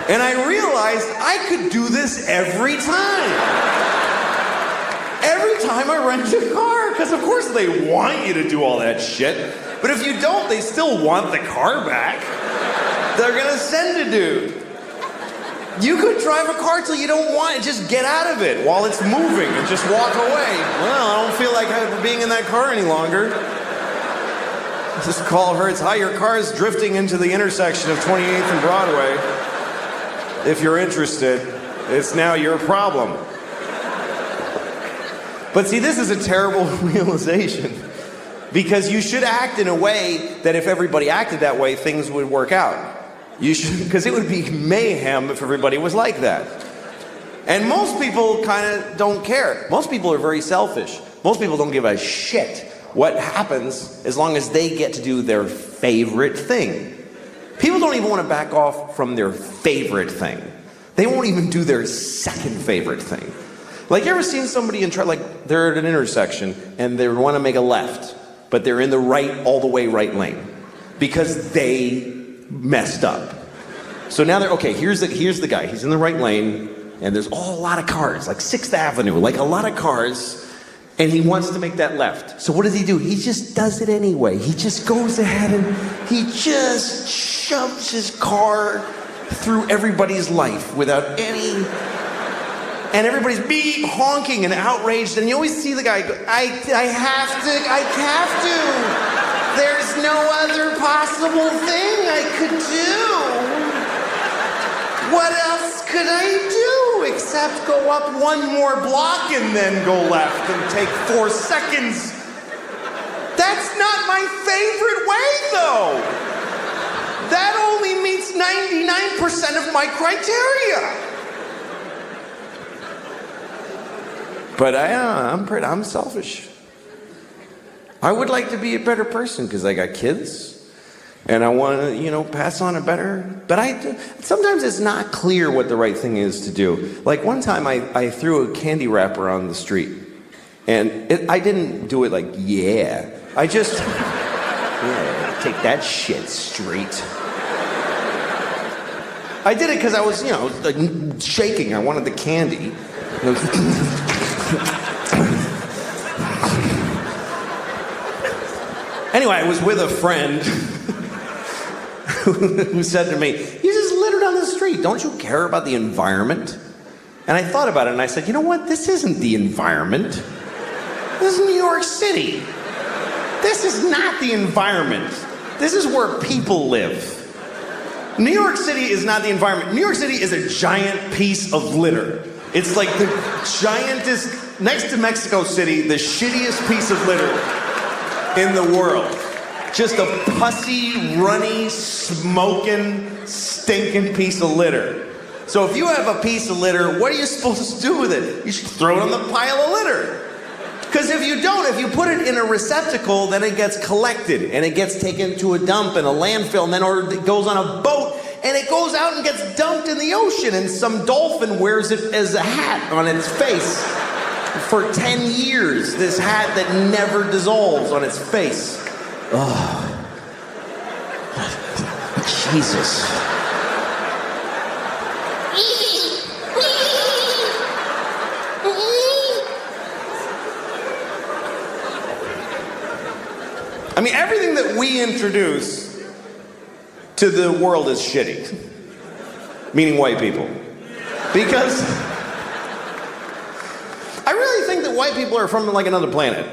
Speaker 2: And I realized I could do this every time. Every time I rent a car. Because of course they want you to do all that shit. But if you don't, they still want the car back. They're gonna send a dude. You could drive a car till you don't want it. Just get out of it while it's moving and just walk away. Well, I don't feel like being in that car any longer. Just call Hertz. Hi, your car is drifting into the intersection of 28th and Broadway. If you're interested, it's now your problem. But see, this is a terrible realization. Because you should act in a way that if everybody acted that way, things would work out. You should, because it would be mayhem if everybody was like that. And most people kind of don't care. Most people are very selfish. Most people don't give a shit what happens as long as they get to do their favorite thing. People don't even want to back off from their favorite thing. They won't even do their second favorite thing. Like, you ever seen somebody like they're at an intersection and they want to make a left, but they're in the all the way right lane because they messed up. So now here's the guy. He's in the right lane and there's a lot of cars, like 6th Avenue, like a lot of cars, and he wants to make that left. So what does he do? He just does it anyway. He just goes ahead and he just shoves his car through everybody's life without any... And everybody's beep, honking and outraged, and you always see the guy go, I have to. There's no other possible thing I could do. What else could I do except go up one more block and then go left and take 4 seconds? That's not my favorite way, though. That only meets 99% of my criteria. But I'm selfish. I would like to be a better person because I got kids. And I want to, pass on a better... But sometimes it's not clear what the right thing is to do. Like one time I threw a candy wrapper on the street. And I didn't do it like, yeah. I just... yeah, take that shit straight. I did it because I was, like shaking. I wanted the candy. Anyway, I was with a friend who said to me, you just littered on the street. Don't you care about the environment? And I thought about it and I said, you know what? This isn't the environment. This is New York City. This is not the environment. This is where people live. New York City is not the environment. New York City is a giant piece of litter. It's like the giantest, next to Mexico City, the shittiest piece of litter in the world. Just a pussy, runny, smoking, stinking piece of litter. So if you have a piece of litter, what are you supposed to do with it? You should throw it on the pile of litter. Because if you don't, if you put it in a receptacle, then it gets collected and it gets taken to a dump and a landfill, and then it goes on a boat and it goes out and gets dumped in the ocean, and some dolphin wears it as a hat on its face for 10 years. This hat that never dissolves on its face. Oh, Jesus. that we introduce to the world is shitty. Meaning white people. Because I really think that white people are from like another planet.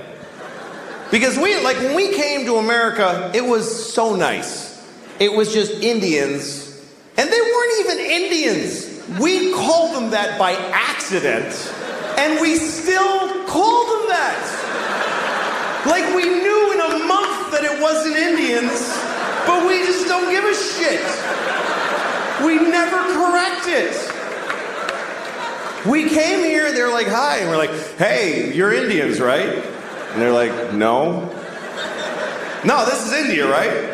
Speaker 2: Because when we came to America, it was so nice. It was just Indians, and they weren't even Indians. We called them that by accident, and we still call them that. Like we knew in a month that it wasn't Indians, but we just don't give a shit. We never correct it. We came here, and they're like, hi, and we're like, hey, you're Indians, right? And they're like, no. No, this is India, right?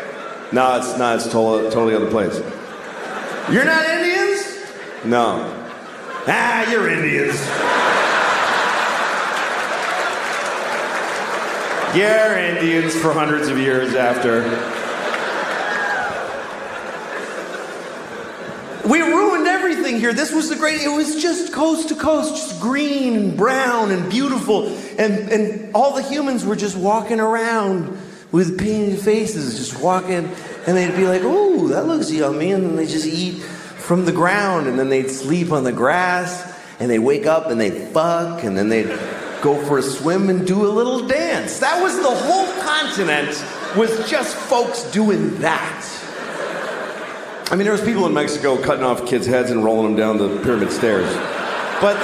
Speaker 2: No, it's not. It's totally other place. You're not Indians? No. Ah, you're Indians. You're Indians for hundreds of years after. We ruined everything here. This was it was just coast to coast, just green and brown and beautiful. And all the humans were just walking around with painted faces, just walking. And they'd be like, ooh, that looks yummy. And then they just eat from the ground. And then they'd sleep on the grass. And they'd wake up and they'd fuck. And then they'd go for a swim and do a little dance. That was the whole continent, was just folks doing that. I mean, there was people in Mexico cutting off kids' heads and rolling them down the pyramid stairs. But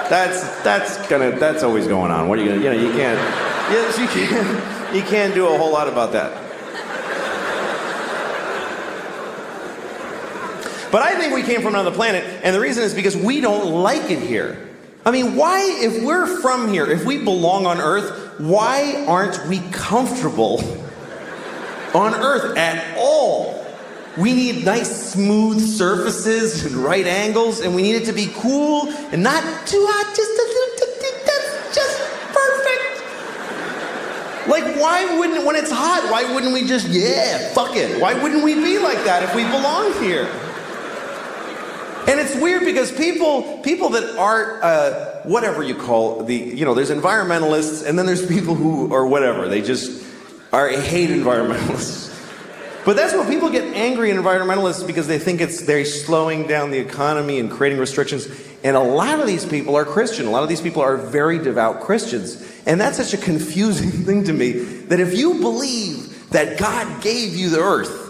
Speaker 2: that's always going on. What are you gonna, you can't do a whole lot about that. But I think we came from another planet, and the reason is because we don't like it here. I mean, why, if we're from here, if we belong on Earth, why aren't we comfortable on Earth at all? We need nice, smooth surfaces and right angles, and we need it to be cool and not too hot, that's just perfect. Like, when it's hot, why wouldn't we just, fuck it? Why wouldn't we be like that if we belong here? And it's weird because people that aren't, whatever you call there's environmentalists, and then there's people who are whatever, they just hate environmentalists. But that's what people get angry at environmentalists, because they think they're slowing down the economy and creating restrictions. And a lot of these people are Christian. A lot of these people are very devout Christians. And that's such a confusing thing to me, that if you believe that God gave you the earth,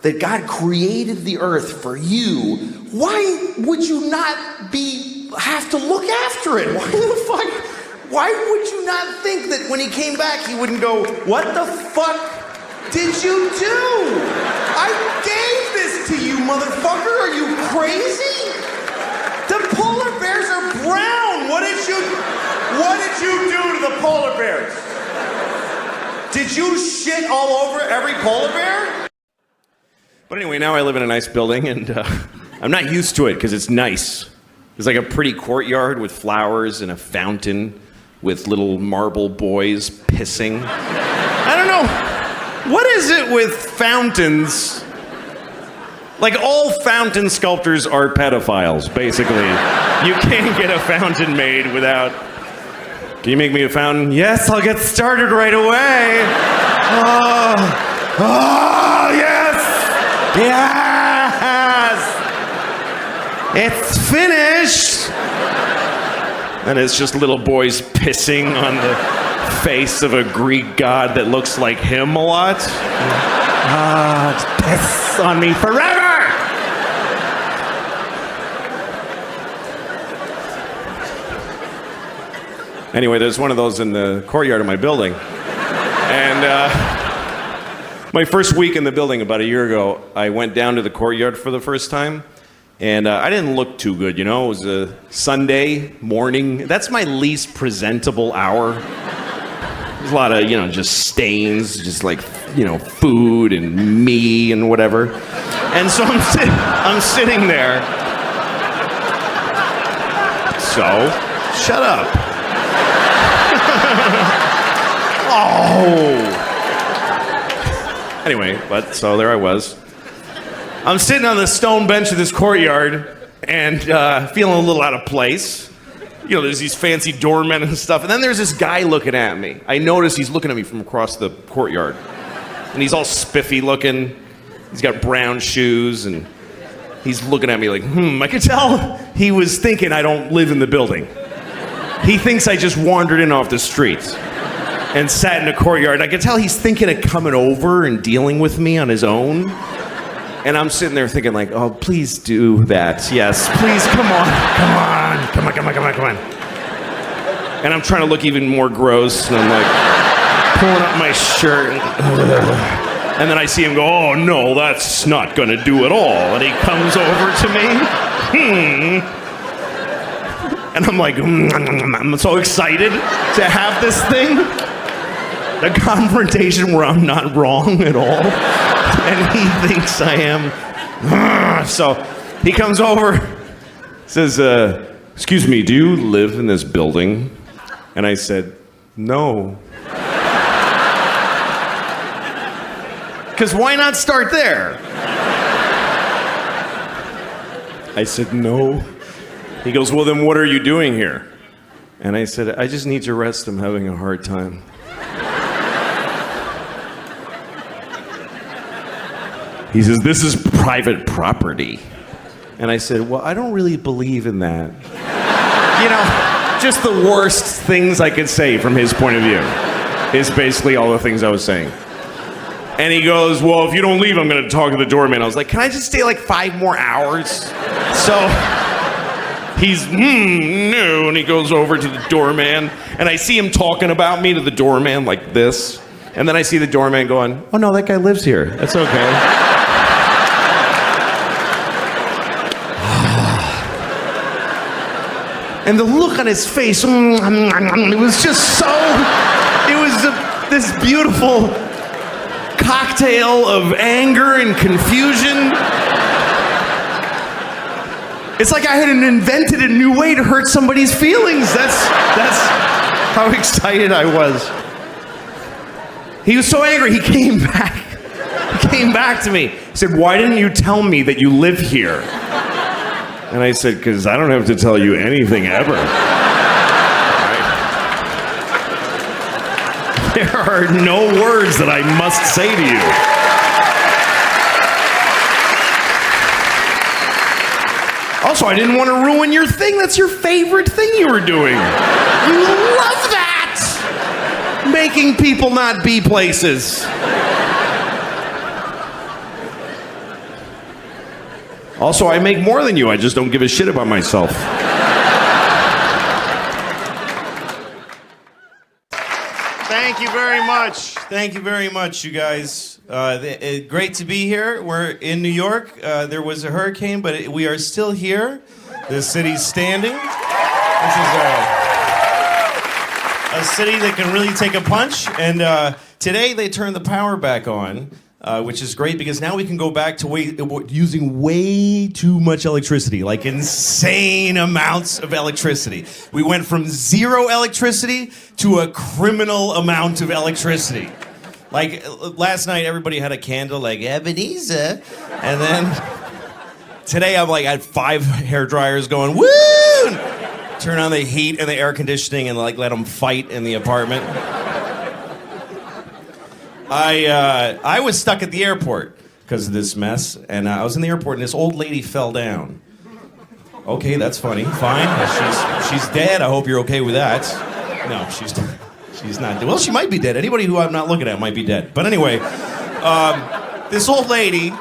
Speaker 2: that God created the earth for you, why would you not have to look after it? Why would you not think that when he came back, he wouldn't go, what the fuck did you do? I gave this to you, motherfucker. Are you crazy? The polar bears are brown. What did you do to the polar bears? Did you shit all over every polar bear? But anyway, now I live in a nice building, and I'm not used to it because it's nice. There's like a pretty courtyard with flowers and a fountain with little marble boys pissing. I don't know. What is it with fountains? Like, all fountain sculptors are pedophiles, basically. You can't get a fountain made without... Can you make me a fountain? Yes, I'll get started right away. Oh, yes! Yes! It's finished! And it's just little boys pissing on the face of a Greek god that looks like him a lot. Piss on me forever! Anyway, there's one of those in the courtyard of my building. And my first week in the building about a year ago, I went down to the courtyard for the first time. And I didn't look too good, It was a Sunday morning. That's my least presentable hour. There's a lot of, just stains, just like, food and me and whatever. And so I'm sitting there. So, shut up. Oh. Anyway, so there I was. I'm sitting on the stone bench of this courtyard, and feeling a little out of place. You know, there's these fancy doormen and stuff. And then there's this guy looking at me. I notice he's looking at me from across the courtyard. And he's all spiffy looking. He's got brown shoes, and he's looking at me like, I could tell he was thinking I don't live in the building. He thinks I just wandered in off the street and sat in the courtyard. I could tell he's thinking of coming over and dealing with me on his own. And I'm sitting there thinking like, oh, please do that. Yes, please, come on. And I'm trying to look even more gross, and I'm like pulling up my shirt. And then I see him go, oh, no, that's not going to do at all. And he comes over to me. And I'm like, I'm so excited to have this thing. The confrontation where I'm not wrong at all. And he thinks I am. So he comes over, says, excuse me, do you live in this building? And I said, no. Because why not start there? I said, no. He goes, well, then what are you doing here? And I said, I just need your rest. I'm having a hard time. He says, this is private property. And I said, well, I don't really believe in that. You know, just the worst things I could say from his point of view is basically all the things I was saying. And he goes, well, if you don't leave, I'm going to talk to the doorman. I was like, can I just stay like 5 more hours? So he's, no. And he goes over to the doorman. And I see him talking about me to the doorman like this. And then I see the doorman going, oh, no, that guy lives here. That's okay. And the look on his face, it was just so, this beautiful cocktail of anger and confusion. It's like I had invented a new way to hurt somebody's feelings. That's how excited I was. He was so angry, he came back. He came back to me. He said, why didn't you tell me that you live here? And I said, because I don't have to tell you anything ever. Right? There are no words that I must say to you. Also, I didn't want to ruin your thing. That's your favorite thing you were doing. You love that! Making people not be places. Also, I make more than you. I just don't give a shit about myself. Thank you very much. Thank you very much, you guys. Great to be here. We're in New York. There was a hurricane, but we are still here. The city's standing. This is a city that can really take a punch. And today they turned the power back on. Which is great because now we can go back to using way too much electricity, like insane amounts of electricity. We went from 0 electricity to a criminal amount of electricity. Like last night, everybody had a candle like Ebenezer, and then today I had 5 hair dryers going, woo! Turn on the heat and the air conditioning and let them fight in the apartment. I was stuck at the airport because of this mess, and I was in the airport, and this old lady fell down. Okay, that's funny. Fine. She's dead. I hope you're okay with that. No, she's not dead. Well, she might be dead. Anybody who I'm not looking at might be dead. But anyway, this old lady,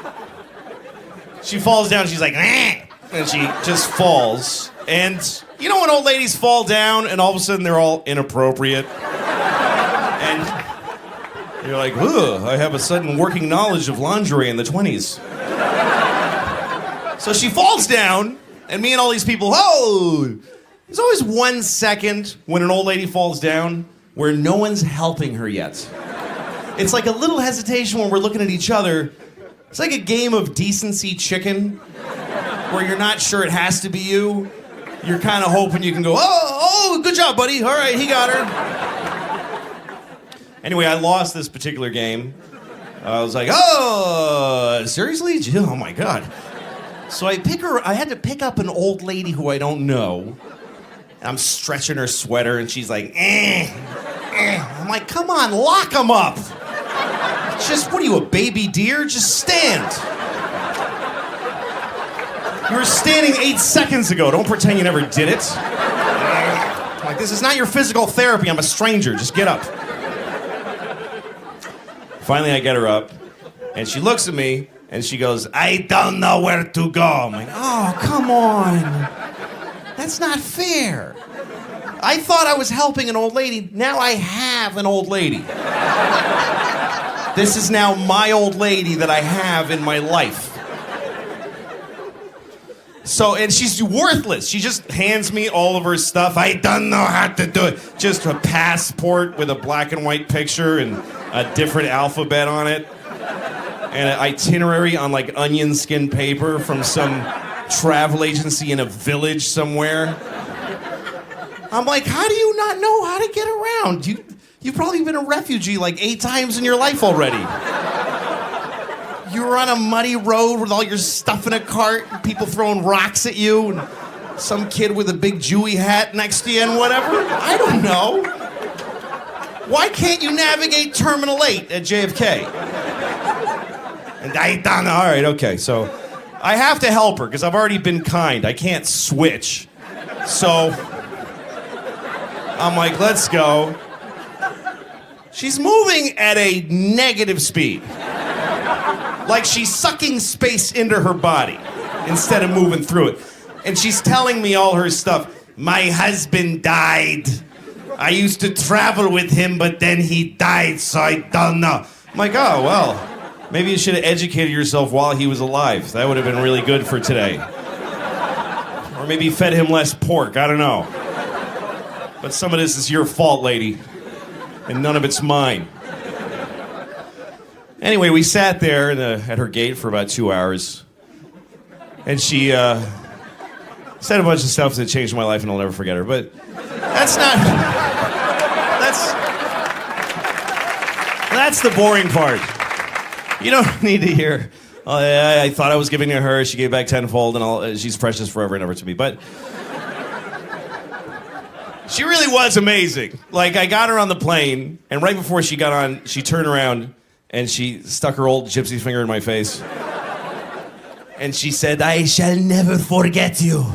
Speaker 2: she falls down. She's like, and she just falls. And you know when old ladies fall down, and all of a sudden they're all inappropriate, and you're like, ugh, I have a sudden working knowledge of lingerie in the 20s. So she falls down, and me and all these people, there's always 1 second when an old lady falls down where no one's helping her yet. It's like a little hesitation when we're looking at each other. It's like a game of decency chicken where you're not sure it has to be you. You're kind of hoping you can go, oh, good job, buddy. All right, he got her. Anyway, I lost this particular game. I was like, oh, seriously? Oh, my God.
Speaker 4: So I had to pick up an old lady who I don't know. I'm stretching her sweater, and she's like, I'm like, come on, lock him up. Just, what are you, a baby deer? Just stand. You were standing 8 seconds ago. Don't pretend you never did it. I'm like, this is not your physical therapy. I'm a stranger. Just get up. Finally, I get her up, and she looks at me, and she goes, I don't know where to go. I'm like, oh, come on. That's not fair. I thought I was helping an old lady. Now I have an old lady. This is now my old lady that I have in my life. So, and she's worthless. She just hands me all of her stuff. I don't know how to do it. Just a passport with a black and white picture and a different alphabet on it. And an itinerary on like onion skin paper from some travel agency in a village somewhere. I'm like, how do you not know how to get around? You've probably been a refugee like 8 times in your life already. You were on a muddy road with all your stuff in a cart, and people throwing rocks at you, and some kid with a big Jewy hat next to you and whatever. I don't know. Why can't you navigate Terminal 8 at JFK? And I don't know. All right, okay. So I have to help her because I've already been kind. I can't switch. So I'm like, let's go. She's moving at a negative speed. Like she's sucking space into her body instead of moving through it. And she's telling me all her stuff. My husband died. I used to travel with him, but then he died, so I don't know. I'm like, oh, well, maybe you should have educated yourself while he was alive. That would have been really good for today. Or maybe fed him less pork, I don't know. But some of this is your fault, lady. And none of it's mine. Anyway, we sat there at her gate for about 2 hours. And she said a bunch of stuff that changed my life, and I'll never forget her. But that's the boring part. You don't need to hear, I thought I was giving to her, she gave back tenfold, and she's precious forever and ever to me. But she really was amazing. Like, I got her on the plane, and right before she got on, she turned around, and she stuck her old gypsy finger in my face. And she said, I shall never forget you.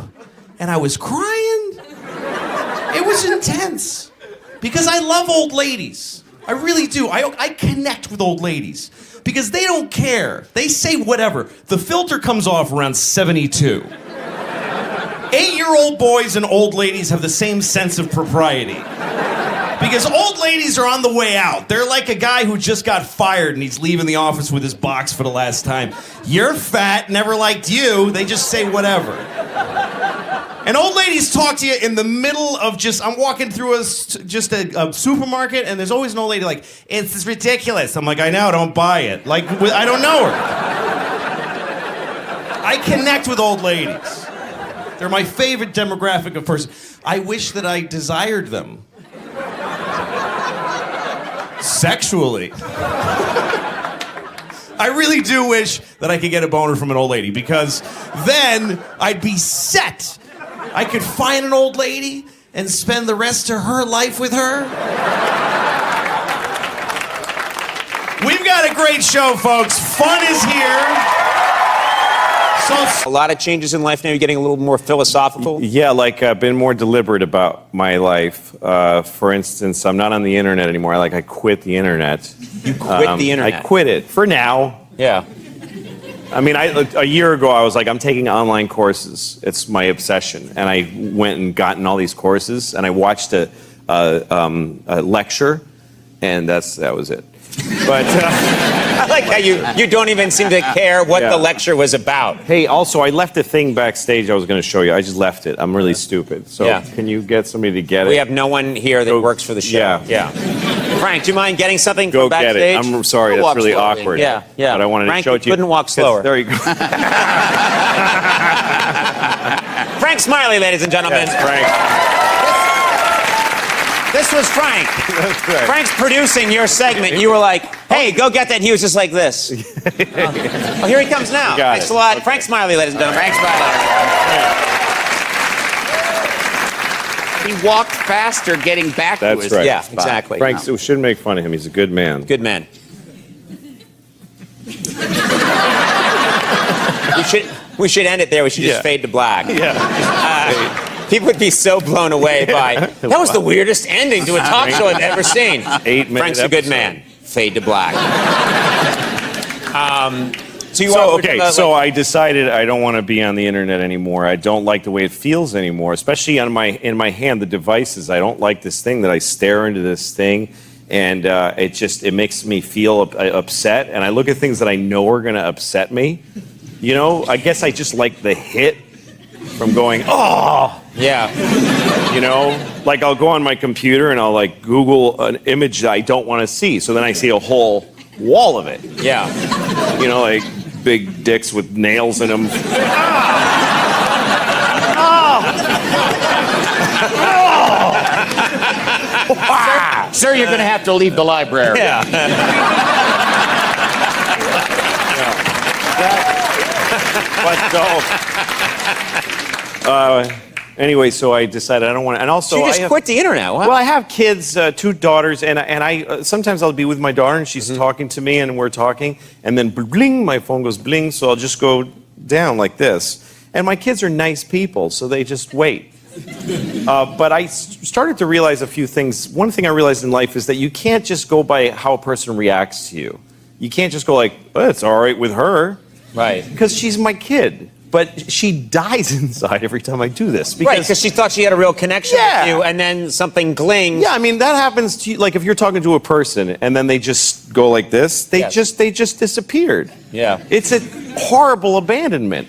Speaker 4: And I was crying. It was intense. Because I love old ladies. I really do. I connect with old ladies. Because they don't care. They say whatever. The filter comes off around 72. 8-year-old boys and old ladies have the same sense of propriety. Because old ladies are on the way out. They're like a guy who just got fired and he's leaving the office with his box for the last time. You're fat, never liked you. They just say whatever. And old ladies talk to you in the middle of I'm walking through a supermarket, and there's always an old lady like, it's ridiculous. I'm like, I know, don't buy it. Like, I don't know her. I connect with old ladies. They're my favorite demographic of person. I wish that I desired them. Sexually. I really do wish that I could get a boner from an old lady, because then I'd be set. I could find an old lady and spend the rest of her life with her. We've got a great show, folks. Fun is here.
Speaker 5: A lot of changes in life now. You're getting a little more philosophical.
Speaker 6: Yeah, like I've been more deliberate about my life. For instance, I'm not on the internet anymore. I quit the internet.
Speaker 5: You quit the internet?
Speaker 6: I quit it for now.
Speaker 5: Yeah.
Speaker 6: I mean, a year ago, I was like, I'm taking online courses. It's my obsession. And I went and gotten all these courses, and I watched a lecture, and that was it. But
Speaker 5: I like how you don't even seem to care what the lecture was about.
Speaker 6: Hey, also, I left a thing backstage I was going to show you. I just left it. I'm really stupid. So Can you get somebody to get it?
Speaker 5: We have no one here that works for the show.
Speaker 6: Yeah.
Speaker 5: Frank, do you mind getting something
Speaker 6: Go
Speaker 5: from backstage?
Speaker 6: get it. I'm sorry, that's really
Speaker 5: slowly.
Speaker 6: awkward.
Speaker 5: Yeah.
Speaker 6: But I wanted
Speaker 5: Frank,
Speaker 6: to show it to you.
Speaker 5: couldn't walk slower.
Speaker 6: There you go.
Speaker 5: Frank Smiley, ladies and gentlemen.
Speaker 6: Yes, Frank.
Speaker 5: This was Frank.
Speaker 6: That's right.
Speaker 5: Frank's producing your segment. You were like, Hey, go get that. And he was just like this. Oh, here he comes now.
Speaker 6: got
Speaker 5: Thanks
Speaker 6: it.
Speaker 5: a lot.
Speaker 6: Okay.
Speaker 5: Frank Smiley, ladies and gentlemen. Frank Smiley. He walked faster getting back to
Speaker 6: That's
Speaker 5: his...
Speaker 6: right.
Speaker 5: Yeah, exactly.
Speaker 6: Frank, we shouldn't make fun of him. He's a good man.
Speaker 5: Good man. We should end it there. We should just
Speaker 6: Yeah.
Speaker 5: fade to black.
Speaker 6: Yeah.
Speaker 5: People would be so blown away by... That was the weirdest ending to a talk show I've ever seen.
Speaker 6: 8-minute
Speaker 5: Frank's a good
Speaker 6: episode.
Speaker 5: man. Fade to black. So
Speaker 6: So I decided I don't want to be on the internet anymore. I don't like the way it feels anymore, especially in my hand, the devices. I don't like this thing that I stare into this thing, and it makes me feel upset. And I look at things that I know are going to upset me. You know, I guess I just like the hit from going, oh.
Speaker 5: Yeah.
Speaker 6: You know, like I'll go on my computer and I'll like Google an image that I don't want to see. So then I see a whole wall of it.
Speaker 5: Yeah.
Speaker 6: You know, like big dicks with nails in them.
Speaker 7: Sir, you're going to have to leave the library.
Speaker 6: Anyway, so I decided I don't want to. And also,
Speaker 5: You just quit the internet. What?
Speaker 6: Well, I have kids, 2 daughters, and I sometimes I'll be with my daughter and she's talking to me and we're talking, and then bling, my phone goes bling, so I'll just go down like this. And my kids are nice people, so they just wait. But I started to realize a few things. One thing I realized in life is that you can't just go by how a person reacts to you. You can't just go like, oh, it's all right with her.
Speaker 5: Right.
Speaker 6: Because she's my kid. But she dies inside every time I do this.
Speaker 5: Right, because she thought she had a real connection with you, and then something glings.
Speaker 6: Yeah, I mean that happens to you. Like if you're talking to a person and then they just go like this, they just disappeared.
Speaker 5: Yeah.
Speaker 6: It's a horrible abandonment.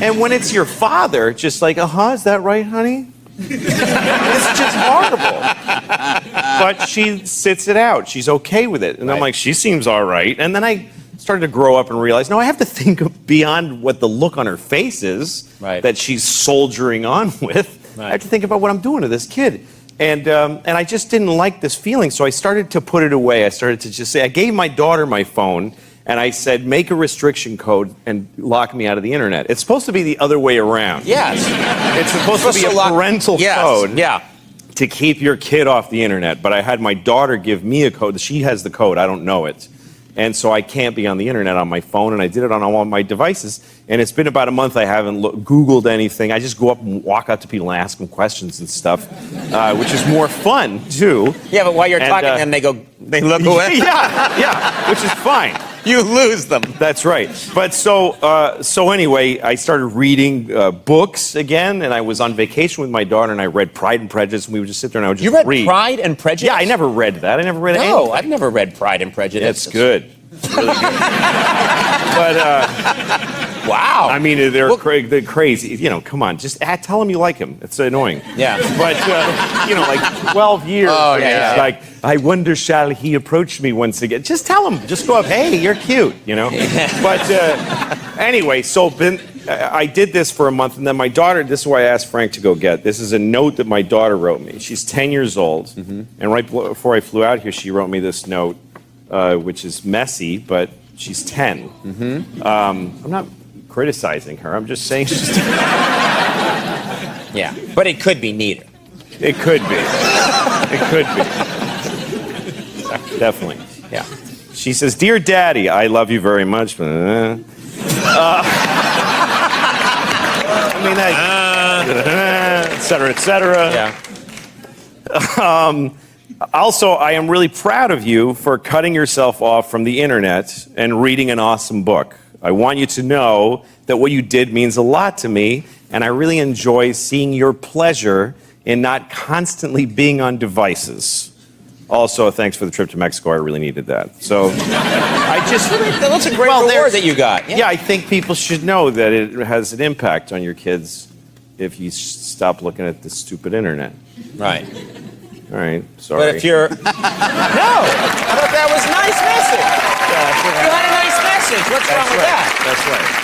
Speaker 6: And when it's your father, just like, is that right, honey? It's just horrible. But she sits it out. She's okay with it, and I'm like, she seems all right. And then I started to grow up and realize, no, I have to think beyond what the look on her face is that she's soldiering on with. I have to think about what I'm doing to this kid. And I just didn't like this feeling, so I started to put it away. I started to just say, I gave my daughter my phone, and I said, make a restriction code and lock me out of the internet. It's supposed to be the other way around.
Speaker 5: Yes.
Speaker 6: It's supposed to be a parental code.
Speaker 5: Yeah.
Speaker 6: To keep your kid off the internet. But I had my daughter give me a code. She has the code. I don't know it. And so I can't be on the internet on my phone, and I did it on all my devices. And it's been about a month I haven't Googled anything. I just go up and walk out to people and ask them questions and stuff, which is more fun, too.
Speaker 5: Yeah, but while you're talking to them, they look away.
Speaker 6: Yeah, which is fine.
Speaker 5: You lose them.
Speaker 6: That's right. But so anyway, I started reading books again, and I was on vacation with my daughter, and I read Pride and Prejudice, and we would just sit there and I would just
Speaker 5: You read
Speaker 6: read.
Speaker 5: Pride and Prejudice?
Speaker 6: Yeah, I never read that. I never read anything.
Speaker 5: No, I've never read Pride and Prejudice.
Speaker 6: It's good. It's really good. But,
Speaker 5: wow.
Speaker 6: I mean, they're crazy. You know, come on. Just tell him you like him. It's annoying.
Speaker 5: Yeah.
Speaker 6: But, you know, like 12 years.
Speaker 5: Oh, yeah.
Speaker 6: Like, I wonder, shall he approach me once again? Just tell him. Just go up. Hey, you're cute, you know? But anyway, so I did this for a month, and then my daughter, this is why I asked Frank to go get. This is a note that my daughter wrote me. She's 10 years old. And right before I flew out here, she wrote me this note, which is messy, but she's 10. I'm not criticizing her. I'm just saying she's 10.
Speaker 5: Yeah, but it could be neater.
Speaker 6: It could be. It could be. Definitely.
Speaker 5: Yeah.
Speaker 6: She says, "Dear Daddy, I love you very much." I mean, et cetera, et cetera.
Speaker 5: Yeah.
Speaker 6: Also, I am really proud of you for cutting yourself off from the internet and reading an awesome book. I want you to know that what you did means a lot to me, and I really enjoy seeing your pleasure in not constantly being on devices. Also, thanks for the trip to Mexico. I really needed that. So, I just...
Speaker 5: That's a great reward that you got.
Speaker 6: Yeah, I think people should know that it has an impact on your kids if you stop looking at the stupid internet.
Speaker 5: Right.
Speaker 6: All right, sorry.
Speaker 5: But if you're... No! I thought that was a nice message. You had a nice message. What's wrong with that?
Speaker 6: That's right.